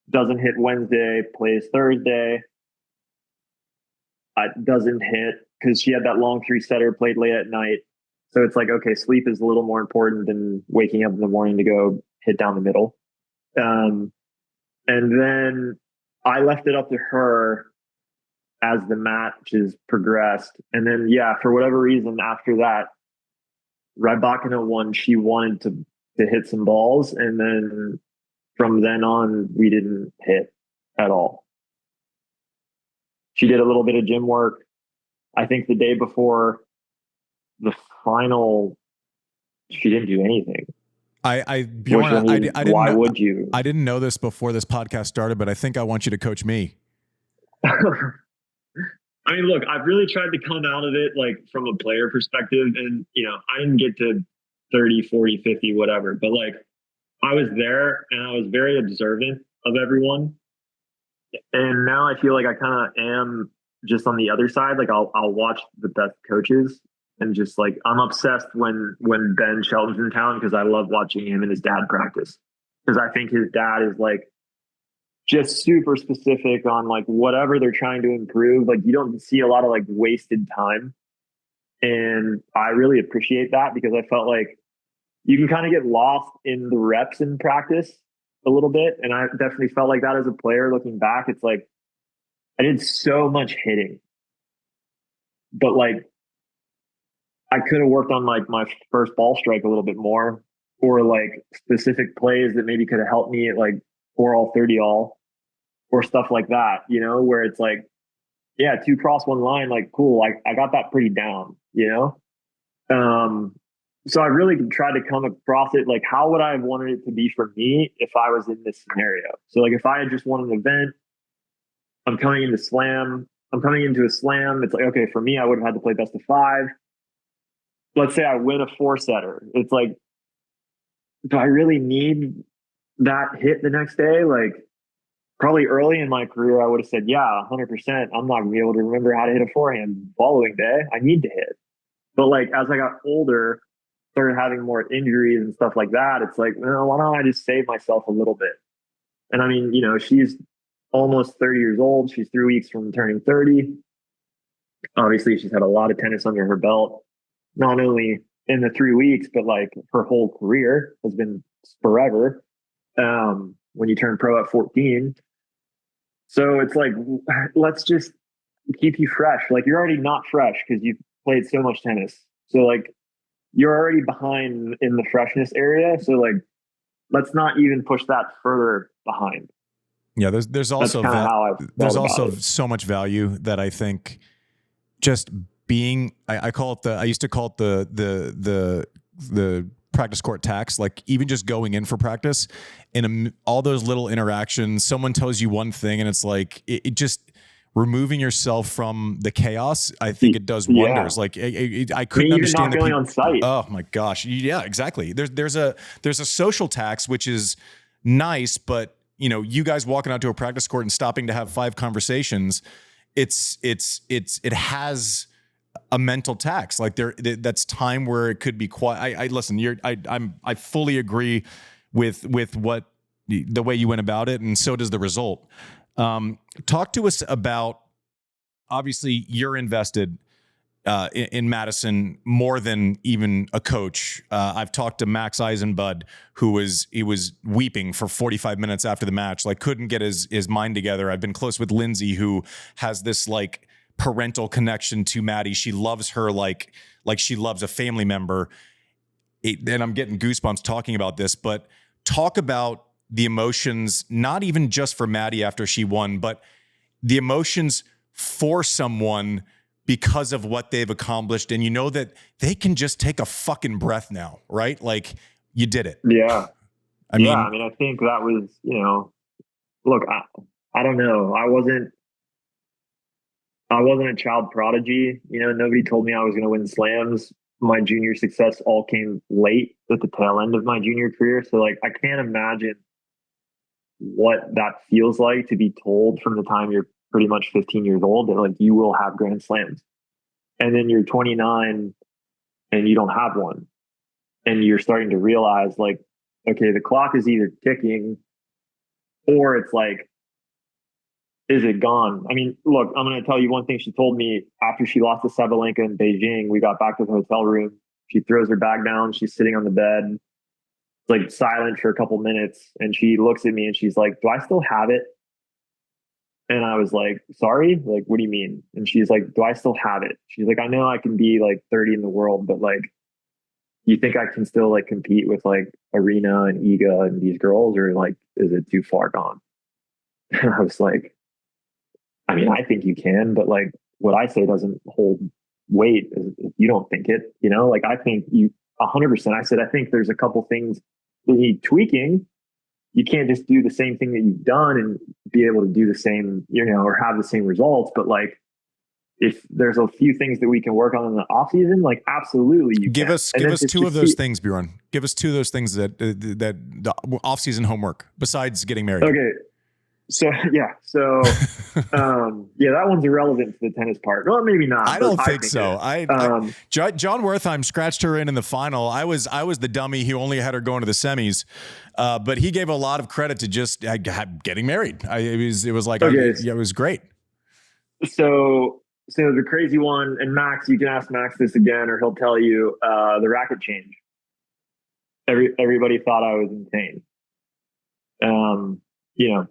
doesn't hit Wednesday, plays Thursday. Doesn't hit because she had that long 3-setter, played late at night. So it's like, okay, sleep is a little more important than waking up in the morning to go hit down the middle. And then I left it up to her as the matches progressed. And then, for whatever reason, after that, Rybakina won. She wanted to hit some balls. And then from then on, we didn't hit at all. She did a little bit of gym work. I think the day before the final, she didn't do anything. Bjorn, why would you? I didn't know this before this podcast started, but I think I want you to coach me. I mean, look, I've really tried to come out of it, like, from a player perspective, and, I didn't get to 30, 40, 50, whatever, but, like, I was there and I was very observant of everyone. And now I feel like I kind of am just on the other side. Like, I'll watch the best coaches, and just, like, I'm obsessed when Ben Shelton's in town, because I love watching him and his dad practice, because I think his dad is, like, just super specific on, like, whatever they're trying to improve. Like, you don't see a lot of, like, wasted time. And I really appreciate that, because I felt like you can kind of get lost in the reps in practice a little bit. And I definitely felt like that as a player looking back. It's like, I did so much hitting, but, like, I could have worked on, like, my first ball strike a little bit more, or, like, specific plays that maybe could have helped me at, like, 4-all, 30-all, or stuff like that, where it's like, 2 cross 1 line, like, cool. I got that pretty down, So I really tried to come across it, like, how would I have wanted it to be for me if I was in this scenario? So, like, if I had just won an event, I'm coming into a slam. It's like, okay, for me, I would have had to play best of 5. Let's say I win a 4-setter. It's like, do I really need that hit the next day? Like, probably early in my career, I would have said, yeah, 100%. I'm not gonna be able to remember how to hit a forehand the following day. I need to hit. But like as I got older, started having more injuries and stuff like that, it's like, well, why don't I just save myself a little bit? And I mean, she's almost 30 years old. She's 3 weeks from turning 30. Obviously, she's had a lot of tennis under her belt, not only in the 3 weeks, but like her whole career has been forever. When you turn pro at 14. So it's like, let's just keep you fresh. Like you're already not fresh because you've played so much tennis. So like you're already behind in the freshness area. So like, let's not even push that further behind. Yeah, there's also there's also so much value that I think just being I call it I used to call it the practice court tax, like even just going in for practice and all those little interactions, someone tells you one thing and it's like it just removing yourself from the chaos. I think it does wonders. Like I couldn't understand not going on site. Oh my gosh. Yeah, exactly. There's a social tax, which is nice, but you guys walking out to a practice court and stopping to have 5 conversations, it has a mental tax. Like that's time where it could be quiet. I listen, I fully agree with what the way you went about it. And so does the result. Talk to us about, obviously you're invested in Madison more than even a coach. I've talked to Max Eisenbud, he was weeping for 45 minutes after the match, like couldn't get his mind together. I've been close with Lindsay, who has this like parental connection to Maddie. She loves her like she loves a family member. And I'm getting goosebumps talking about this, but talk about the emotions, not even just for Maddie after she won, but the emotions for someone because of what they've accomplished. And that they can just take a fucking breath now, right? Like you did it. Yeah. I mean, I think that was, look, I don't know. I wasn't a child prodigy. Nobody told me I was going to win slams. My junior success all came late at the tail end of my junior career. So like, I can't imagine what that feels like to be told from the time you're pretty much 15 years old that like you will have grand slams, and then you're 29 and you don't have one, and you're starting to realize like, okay, the clock is either ticking or it's like, is it gone? I mean, look, I'm going to tell you one thing she told me after she lost to Sabalenka in Beijing. We got back to the hotel room. She throws her bag down. She's sitting on the bed, like silent for a couple minutes. And she looks at me and she's like, do I still have it? And I was like, sorry, like, what do you mean? And she's like, do I still have it? She's like, I know I can be like 30 in the world, but like, you think I can still like compete with like Arena and Iga and these girls, or like, is it too far gone? And I was like, I mean, I think you can, but like what I say doesn't hold weight if you don't think it, like I think you 100%. I said, I think there's a couple things that need tweaking. You can't just do the same thing that you've done and be able to do the same, or have the same results. But like, if there's a few things that we can work on in the off season, like absolutely, you give us two of those things, Bjorn. Give us two of those things that the off season homework besides getting married. Okay. So that one's irrelevant to the tennis part. Well, maybe not. I don't think so. John Wertheim scratched her in the final. I was the dummy who only had her going to the semis, but he gave a lot of credit to just getting married. It was great. So the crazy one, and Max, you can ask Max this again, or he'll tell you the racket change. Everybody thought I was insane.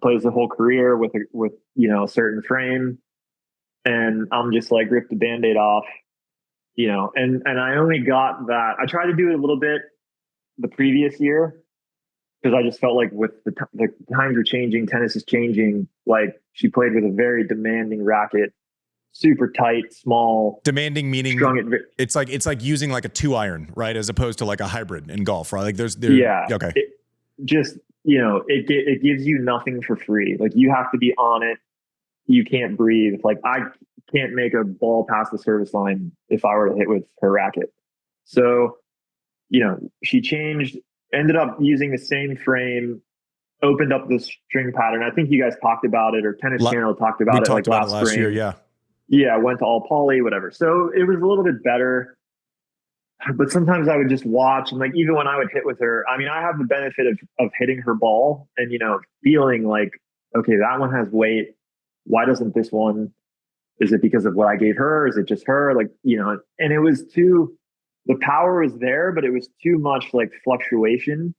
Plays the whole career with a certain frame, and I'm just like, rip the Band-Aid off, and I only got that. I tried to do it a little bit the previous year because I just felt like with the times are changing, tennis is changing. Like she played with a very demanding racket, super tight, small. Demanding meaning it's like using like a 2-iron, right, as opposed to like a hybrid in golf, right? Like okay. It gives you nothing for free. Like you have to be on it. You can't breathe. Like I can't make a ball past the service line if I were to hit with her racket. So, she ended up using the same frame opened up this string pattern. I think you guys talked about it, or Tennis Channel talked We about it talked like about it last last year. spring. Yeah. Yeah, went to all poly, whatever. So it was a little bit better. But sometimes I would just watch, and like even when I would hit with her, I mean, I have the benefit of hitting her ball and feeling like, okay, that one has weight. Why doesn't this one? Is it because of what I gave her? Is it just her? Like, and it was too, the power was there, but it was too much like fluctuation.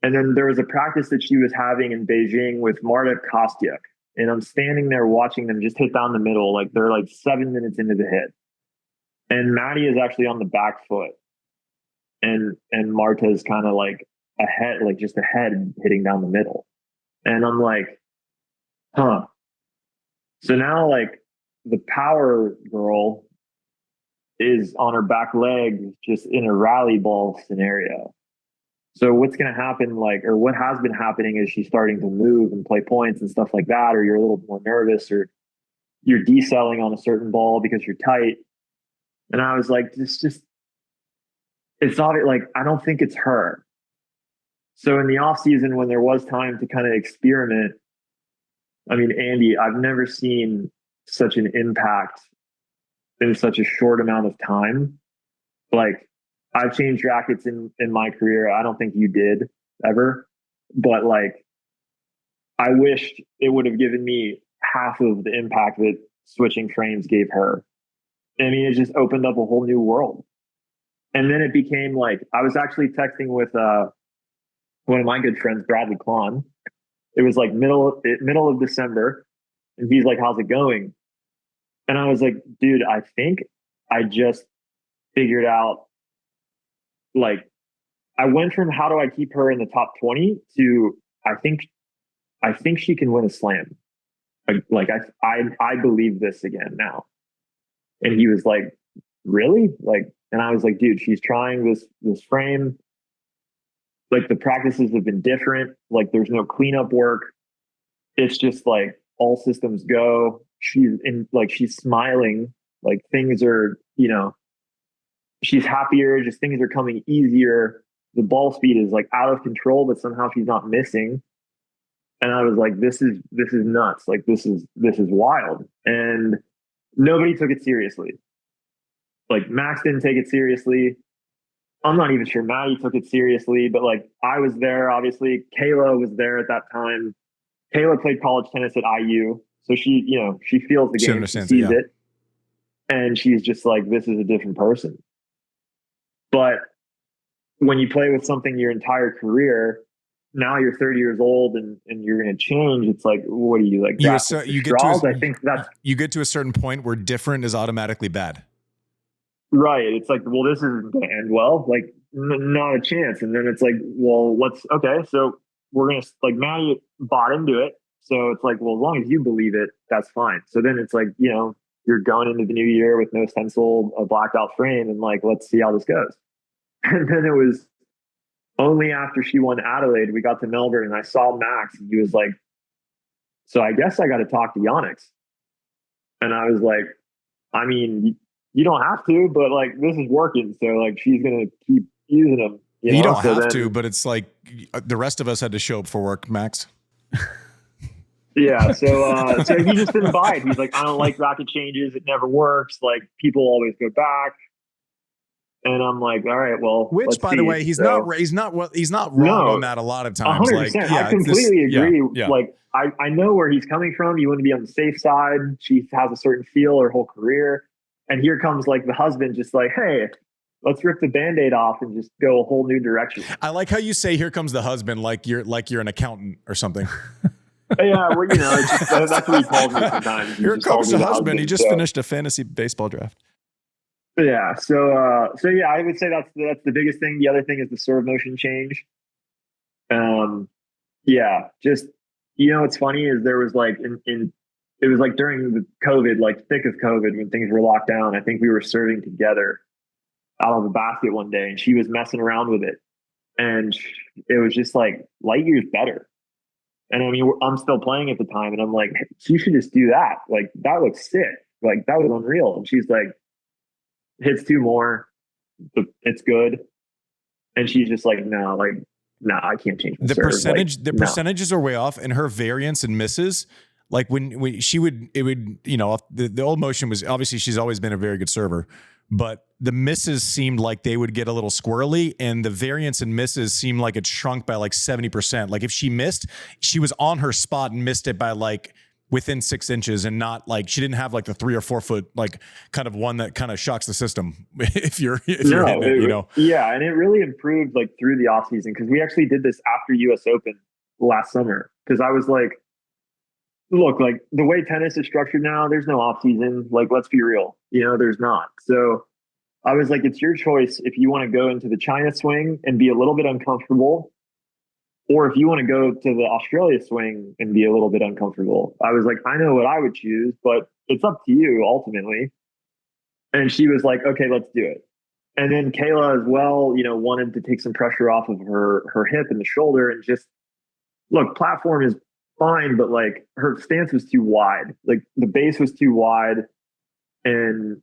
And then there was a practice that she was having in Beijing with Marta Kostyuk. And I'm standing there watching them just hit down the middle. Like they're like 7 minutes into the hit. And Maddie is actually on the back foot. And Marta is kind of like ahead, like just ahead hitting down the middle. And I'm like, huh. So now like the power girl is on her back leg just in a rally ball scenario. So what's going to happen, like, or what has been happening is she's starting to move and play points and stuff like that, or you're a little more nervous, or you're decelling on a certain ball because you're tight. And I was like, this just, it's not like, I don't think it's her. So in the off season, when there was time to kind of experiment, I mean, Andy, I've never seen such an impact in such a short amount of time. Like, I've changed rackets in my career. I don't think you did ever, but like, I wished it would have given me half of the impact that switching frames gave her. I mean, it just opened up a whole new world. And then it became like, I was actually texting with one of my good friends, Bradley Klon. It was like middle of December, and he's like, "How's it going?" And I was like, "Dude, I think I just figured out, like, I went from how do I keep her in the top 20 to I think she can win a slam. Like I believe this again now." And he was like, "Really?" Like, and I was like, "Dude, she's trying this frame. Like the practices have been different. Like there's no cleanup work. It's just like all systems go. She's smiling. Like things are, she's happier. Just things are coming easier. The ball speed is like out of control, but somehow she's not missing." And I was like, this is nuts. Like this is wild. And nobody took it seriously. Like Max didn't take it seriously. I'm not even sure Maddie took it seriously, but like I was there, obviously. Kayla was there at that time. Kayla played college tennis at IU. So she feels the game, she sees it. And she's just like, this is a different person. But when you play with something your entire career, now you're 30 years old and you're going to change. It's like, what are you like? You get to a certain point where different is automatically bad. Right. It's like, well, this isn't going to end well. Like, not a chance. And then it's like, well, so we're going to, like, Maddie bought into it. So it's like, well, as long as you believe it, that's fine. So then it's like, you're going into the new year with no stencil, a blacked out frame, and like, let's see how this goes. And then it was only after she won Adelaide, we got to Melbourne, and I saw Max, and he was like, so I guess I got to talk to Yonex. And I was like, I mean, you don't have to, but like this is working. So like she's gonna keep using them. You don't have to, but it's like the rest of us had to show up for work, Max. Yeah. So he just didn't buy it. He's like, I don't like racket changes. It never works. Like people always go back. And I'm like, all right, well, which by the way, he's not wrong on that a lot of times. 100%. Like, I completely agree. Yeah. Like I know where he's coming from. You want to be on the safe side. She has a certain feel her whole career. And here comes like the husband just like, hey, let's rip the Band-Aid off and just go a whole new direction. I like how you say here comes the husband, like you're an accountant or something. Yeah, well, that's what he calls me sometimes. Here comes the husband. He just finished a fantasy baseball draft. Yeah. So yeah, I would say that's the biggest thing. The other thing is the serve motion change. Yeah, just what's funny is there was like it was like during the COVID, like thick of COVID when things were locked down. I think we were serving together out of a basket one day, and she was messing around with it, and it was just like light years better. And I mean, I'm still playing at the time, and I'm like, you should just do that. Like that looks sick. Like that was unreal. And she's like, hits two more, it's good. And she's just like, no, like no, I can't change my The serve. percentage, Like, the no. percentages are way off, and her variance and misses. Like when she would, it would, you know, the old motion was obviously she's always been a very good server, but the misses seemed like they would get a little squirrely, and the variance and misses seemed like it shrunk by like 70%. Like if she missed, she was on her spot and missed it by like within 6 inches, and not like she didn't have like the 3 or 4 foot like kind of one that kind of shocks the system if you're hitting it, you know. Yeah, and it really improved like through the off season, because we actually did this after US Open last summer. Because I was like, look, like the way tennis is structured now, there's no off season. Like, let's be real, you know, there's not. So I was like, it's your choice if you want to go into the China swing and be a little bit uncomfortable, or if you want to go to the Australia swing and be a little bit uncomfortable. I was like, I know what I would choose, but it's up to you ultimately. And she was like, okay, let's do it. And then Kayla as well, you know, wanted to take some pressure off of her hip and the shoulder, and just look, platform is fine, but like her stance was too wide. Like the base was too wide, and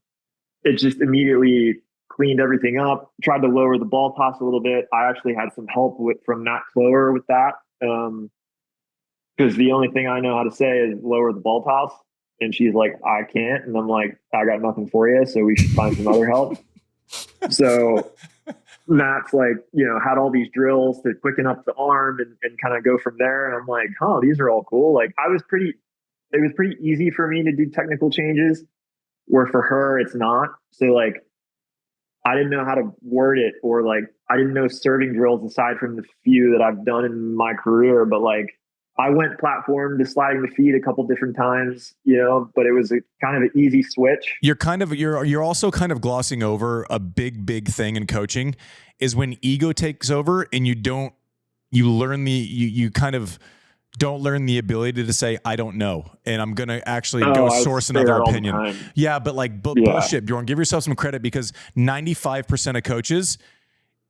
it just immediately cleaned everything up. Tried to lower the ball toss a little bit. I actually had some help from Matt Clower with that, because the only thing I know how to say is lower the ball toss, and she's like, I can't, and I'm like, I got nothing for you, so we should find some other help. So Matt's like, you know, had all these drills to quicken up the arm and kind of go from there. And I'm like, oh, these are all cool. Like it was pretty easy for me to do technical changes, where for her, it's not. So like, I didn't know how to word it, or like, I didn't know serving drills aside from the few that I've done in my career. But like, I went platform to sliding the feet a couple different times, you know, but it was a kind of an easy switch. You're also kind of glossing over a big thing in coaching, is when ego takes over and you kind of don't learn the ability to say, I don't know, and I'm going to actually go source another opinion. Yeah. But like bullshit, Bjorn, give yourself some credit, because 95% of coaches,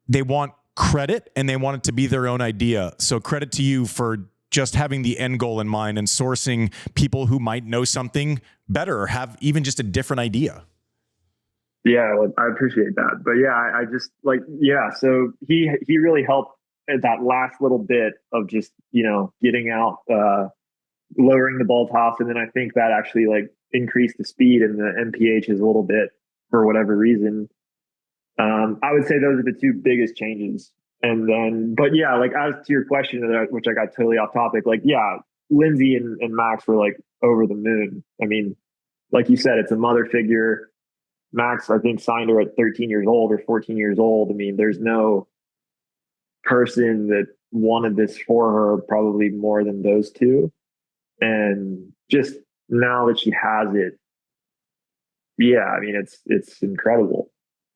they want credit and they want it to be their own idea. So credit to you for just having the end goal in mind and sourcing people who might know something better or have even just a different idea. Yeah, well, I appreciate that. But yeah, I just like, yeah, so he really helped at that last little bit of just, you know, getting out, lowering the ball toss. And then I think that actually like increased the speed and the MPHs a little bit for whatever reason. I would say those are the two biggest changes. And then, but yeah, like as to your question, which I got totally off topic, like, yeah, Lindsay and Max were like over the moon. I mean, like you said, it's a mother figure. Max, I think, signed her at 13 years old or 14 years old. I mean, there's no person that wanted this for her probably more than those two. And just now that she has it, yeah, I mean, it's incredible.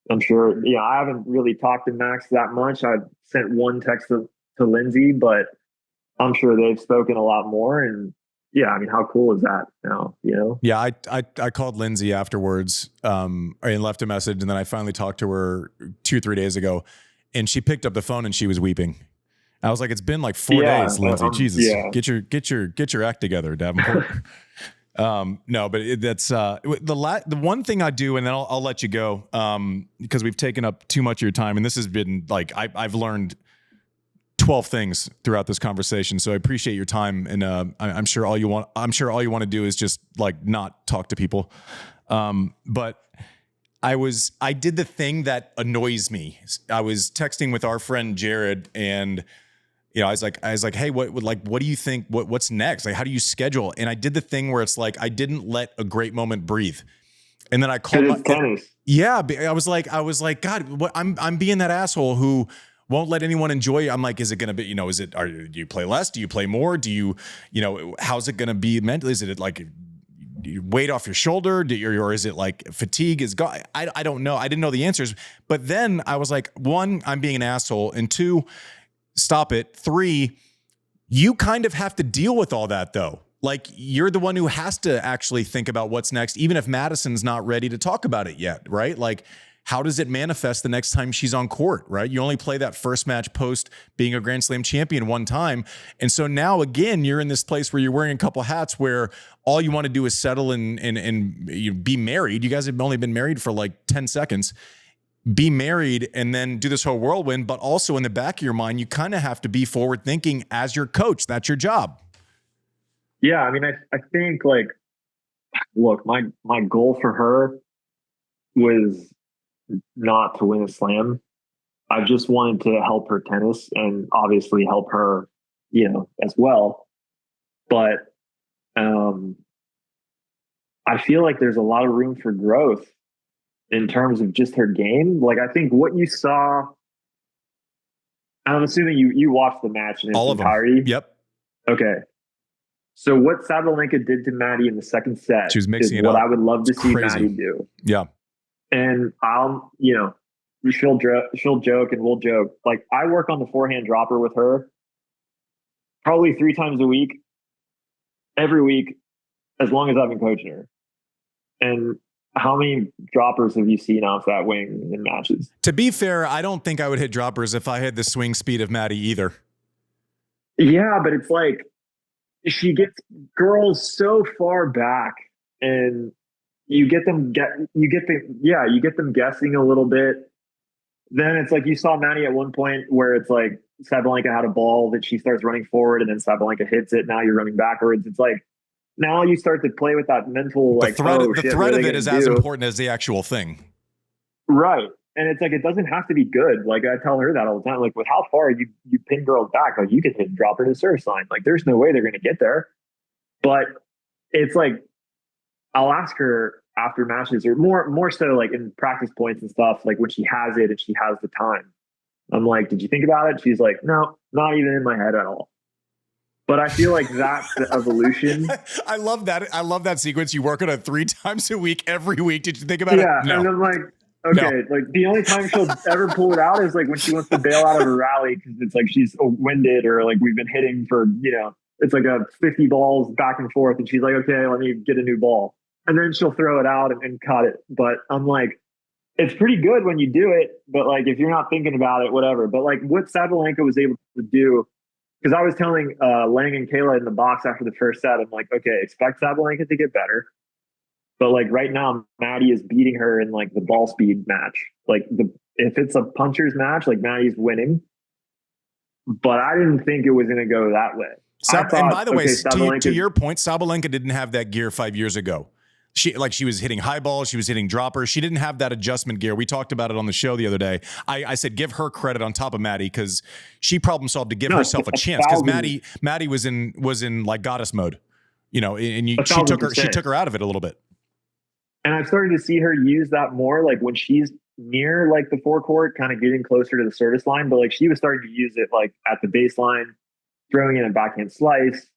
I'm sure, you know, I haven't really talked to Max that much. I've sent one text to Lindsay, but I'm sure they've spoken a lot more. And yeah, I mean, how cool is that now, you know? Yeah, I called Lindsay afterwards and left a message, and then I finally talked to her 2-3 days ago, and she picked up the phone and she was weeping. I was like, it's been like 4 days, Lindsay. Jesus, get your act together, Davenport. No, but that's the one thing I do, and then I'll let you go, because we've taken up too much of your time, and this has been like I've learned 12 things throughout this conversation. So I appreciate your time, and I'm sure all you want to do is just like not talk to people. But I did the thing that annoys me. I was texting with our friend Jared, and you know, I was like, hey, what do you think? What's next? Like, how do you schedule? And I did the thing where it's like, I didn't let a great moment breathe. And then I called tennis. Yeah. I was like, God, what I'm being that asshole who won't let anyone enjoy. I'm like, is it going to be, you know, do you play less? Do you play more? Do you know, how's it going to be mentally? Is it like weight off your shoulder? Or is it like fatigue is gone? I don't know. I didn't know the answers, but then I was like, one, I'm being an asshole. And two, stop it. 3, you kind of have to deal with all that though. Like you're the one who has to actually think about what's next, even if Madison's not ready to talk about it yet, right? Like how does it manifest the next time she's on court, right? You only play that first match post being a Grand Slam champion one time. And so now again, you're in this place where you're wearing a couple hats where all you want to do is settle and you be married. You guys have only been married for like 10 seconds. be married and then do this whole whirlwind, but also in the back of your mind, you kind of have to be forward thinking as your coach. That's your job. Yeah. I mean, I think like, look, my goal for her was not to win a slam. I just wanted to help her tennis and obviously help her, as well. But I feel like there's a lot of room for growth in terms of just her game. Like, I think what you saw, I'm assuming you watched the match in its All of entirety. them. Yep. Okay. So what Sabalenka did to Maddie in the second set She was mixing is it what up. I would love to see Crazy. Maddie do. Yeah. And she'll joke and we'll joke. Like, I work on the forehand dropper with her probably 3 times a week, every week, as long as I've been coaching her. And how many droppers have you seen off that wing in matches? To be fair, I don't think I would hit droppers if I had the swing speed of Maddie either. Yeah, but it's like she gets girls so far back, and you get them guessing a little bit. Then it's like you saw Maddie at one point where it's like Sabalenka had a ball that she starts running forward, and then Sabalenka hits it. Now you're running backwards. It's like now you start to play with that mental The threat of it is as important as the actual thing. Right. And it's like, it doesn't have to be good. Like, I tell her that all the time. Like, with how far you pin girls back, like, you could hit drop her to the service line. Like, there's no way they're going to get there. But it's like, I'll ask her after matches, or more so like in practice points and stuff, like when she has it and she has the time. I'm like, did you think about it? She's like, no, not even in my head at all. But I feel like that's the evolution. I love that. I love that sequence. You work on it 3 times a week, every week. Did you think about it? Yeah. And I'm like, okay, like the only time she'll ever pull it out is like when she wants to bail out of a rally because it's like she's winded, or like we've been hitting for, it's like a 50 balls back and forth, and she's like, okay, let me get a new ball. And then she'll throw it out and cut it. But I'm like, it's pretty good when you do it, but like if you're not thinking about it, whatever. But like what Sabalenka was able to do, because I was telling Lang and Kayla in the box after the first set, I'm like, okay, expect Sabalenka to get better. But like right now, Maddie is beating her in like the ball speed match. Like if it's a puncher's match, like Maddie's winning. But I didn't think it was going to go that way. And by the way, to your point, Sabalenka didn't have that gear 5 years ago. She was hitting high balls. She was hitting droppers. She didn't have that adjustment gear. We talked about it on the show the other day. I said, give her credit on top of Maddie, because she problem solved to give herself a chance, because Maddie was in like goddess mode, and she took her out of it a little bit. And I've started to see her use that more, like when she's near like the forecourt, kind of getting closer to the service line. But like she was starting to use it like at the baseline, throwing in a backhand slice,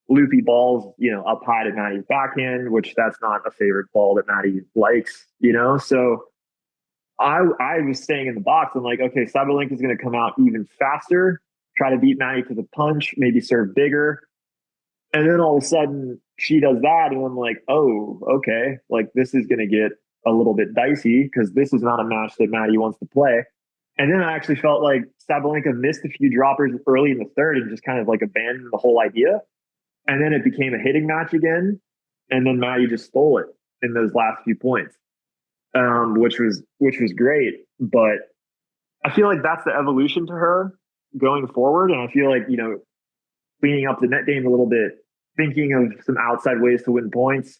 loopy balls, up high to Maddie's backhand, which that's not a favorite ball that Maddie likes, So I was staying in the box. I'm like, okay, Sabalenka is going to come out even faster, try to beat Maddie to the punch, maybe serve bigger. And then all of a sudden she does that. And I'm like, oh, okay. Like this is going to get a little bit dicey, because this is not a match that Maddie wants to play. And then I actually felt like Sabalenka missed a few droppers early in the third and just kind of like abandoned the whole idea. And then it became a hitting match again. And then Maddie just stole it in those last few points, which was great. But I feel like that's the evolution to her going forward. And I feel like, cleaning up the net game a little bit, thinking of some outside ways to win points.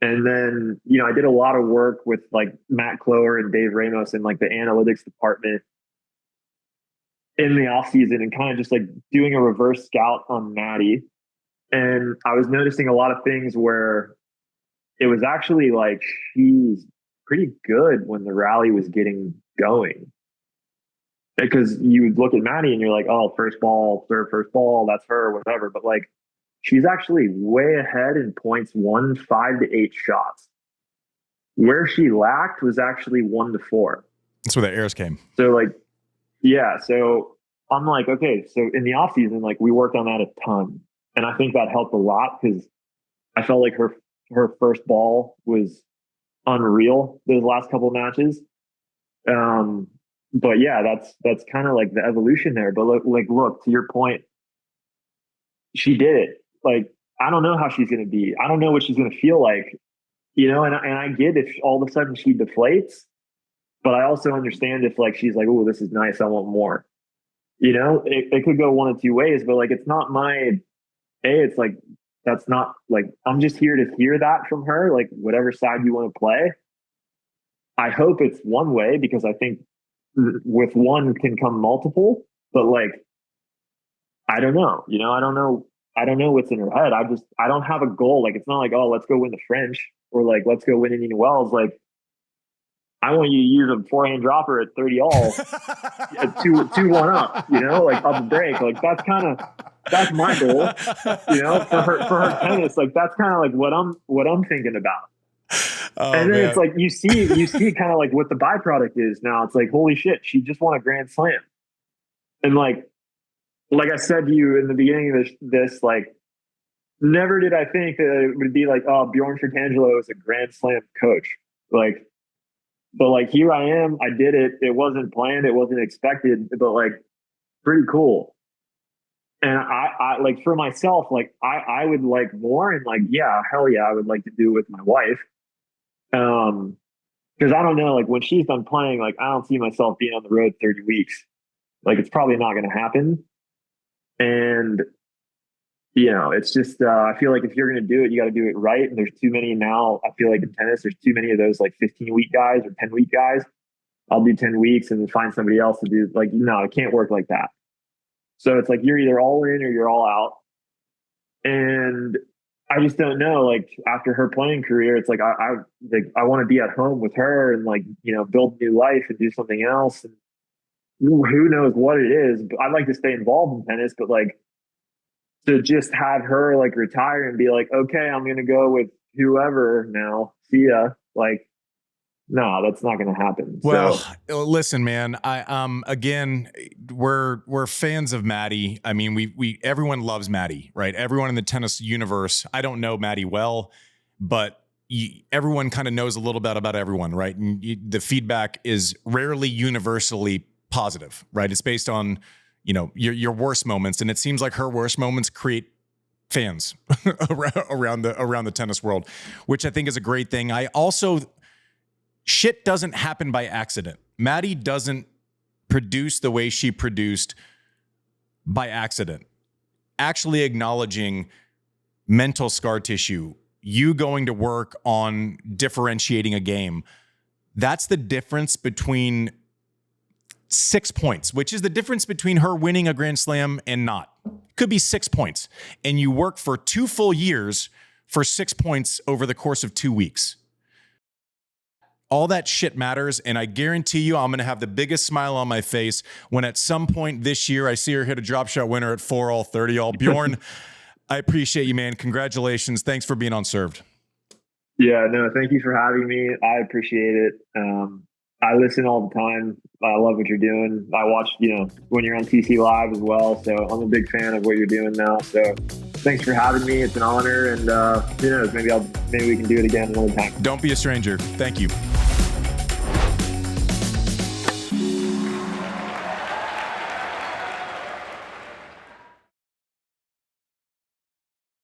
And then, I did a lot of work with like Matt Clower and Dave Ramos in like the analytics department in the off season, and kind of just like doing a reverse scout on Maddie. And I was noticing a lot of things where it was actually like she's pretty good when the rally was getting going. Because you would look at Maddie and you're like, oh, first ball, third first ball, that's her, whatever. But like she's actually way ahead in points 1, 5 to 8 shots. Where she lacked was actually 1 to 4. That's where the errors came. So like, yeah. So I'm like, okay, so in the off season, like we worked on that a ton. And I think that helped a lot, because I felt like her first ball was unreal those last couple of matches. But yeah, that's kind of like the evolution there. But look, to your point, she did it. Like, I don't know how she's going to be. I don't know what she's going to feel like, and I get if all of a sudden she deflates, But I also understand if like she's like, oh, this is nice, I want more. It could go one of two ways, but like it's not my it's like that's not like I'm just here to hear that from her, like whatever side you want to play. I hope it's one way because I think with one can come multiple, but like I don't know, I don't know what's in her head. I don't have a goal. Like it's not like, oh, let's go win the French or like let's go win Indian Wells. Like I want you to use a forehand dropper at 30 all, at 2-1 up, like up the break. Like that's my goal, for her tennis. Like that's kind of like what I'm thinking about. Oh, and then man. it's like you see kind of like what the byproduct is now. It's like, holy shit, she just won a Grand Slam. And like I said to you in the beginning of this, like never did I think that it would be like, oh, Bjorn Fratangelo is a Grand Slam coach. Like, but like here I am, I did it. It wasn't planned, it wasn't expected, but like pretty cool. And I like for myself, like I would like more, and like, yeah, hell yeah, I would like to do it with my wife. Because I don't know, like when she's done playing, like I don't see myself being on the road 30 weeks. Like it's probably not going to happen. And it's just I feel like if you're going to do it, you got to do it right. And there's too many now. I feel like in tennis, there's too many of those like 15-week guys or 10-week guys. I'll do 10 weeks and then find somebody else to do. Like, no, it can't work like that. So it's like you're either all in or you're all out. And I just don't know. Like after her playing career, it's like I want to be at home with her and like build a new life and do something else. And who knows what it is? But I'd like to stay involved in tennis, but like to just have her like retire and be like, okay, I'm gonna go with whoever now. See ya. Like, no, that's not gonna happen. Well, listen, man. Again, we're fans of Maddie. I mean, we everyone loves Maddie, right? Everyone in the tennis universe. I don't know Maddie well, but everyone kind of knows a little bit about everyone, right? And the feedback is rarely universally positive, right? It's based on your worst moments, and it seems like her worst moments create fans around the tennis world, which I think is a great thing. I also shit doesn't happen by accident. Maddie doesn't produce the way she produced by accident. Actually acknowledging mental scar tissue, you going to work on differentiating a game. That's the difference between 6 points, which is the difference between her winning a Grand Slam and not. Could be 6 points. And you work for 2 full years for 6 points over the course of 2 weeks. All that shit matters, and I guarantee you I'm going to have the biggest smile on my face when at some point this year I see her hit a drop shot winner at 4 all, 30 all. Bjorn, I appreciate you, man. Congratulations. Thanks for being on Served. Yeah, no, thank you for having me. I appreciate it. I listen all the time. I love what you're doing. I watch, when you're on TC Live as well. So I'm a big fan of what you're doing now. So thanks for having me. It's an honor. And who knows, maybe we can do it again another time. Don't be a stranger. Thank you.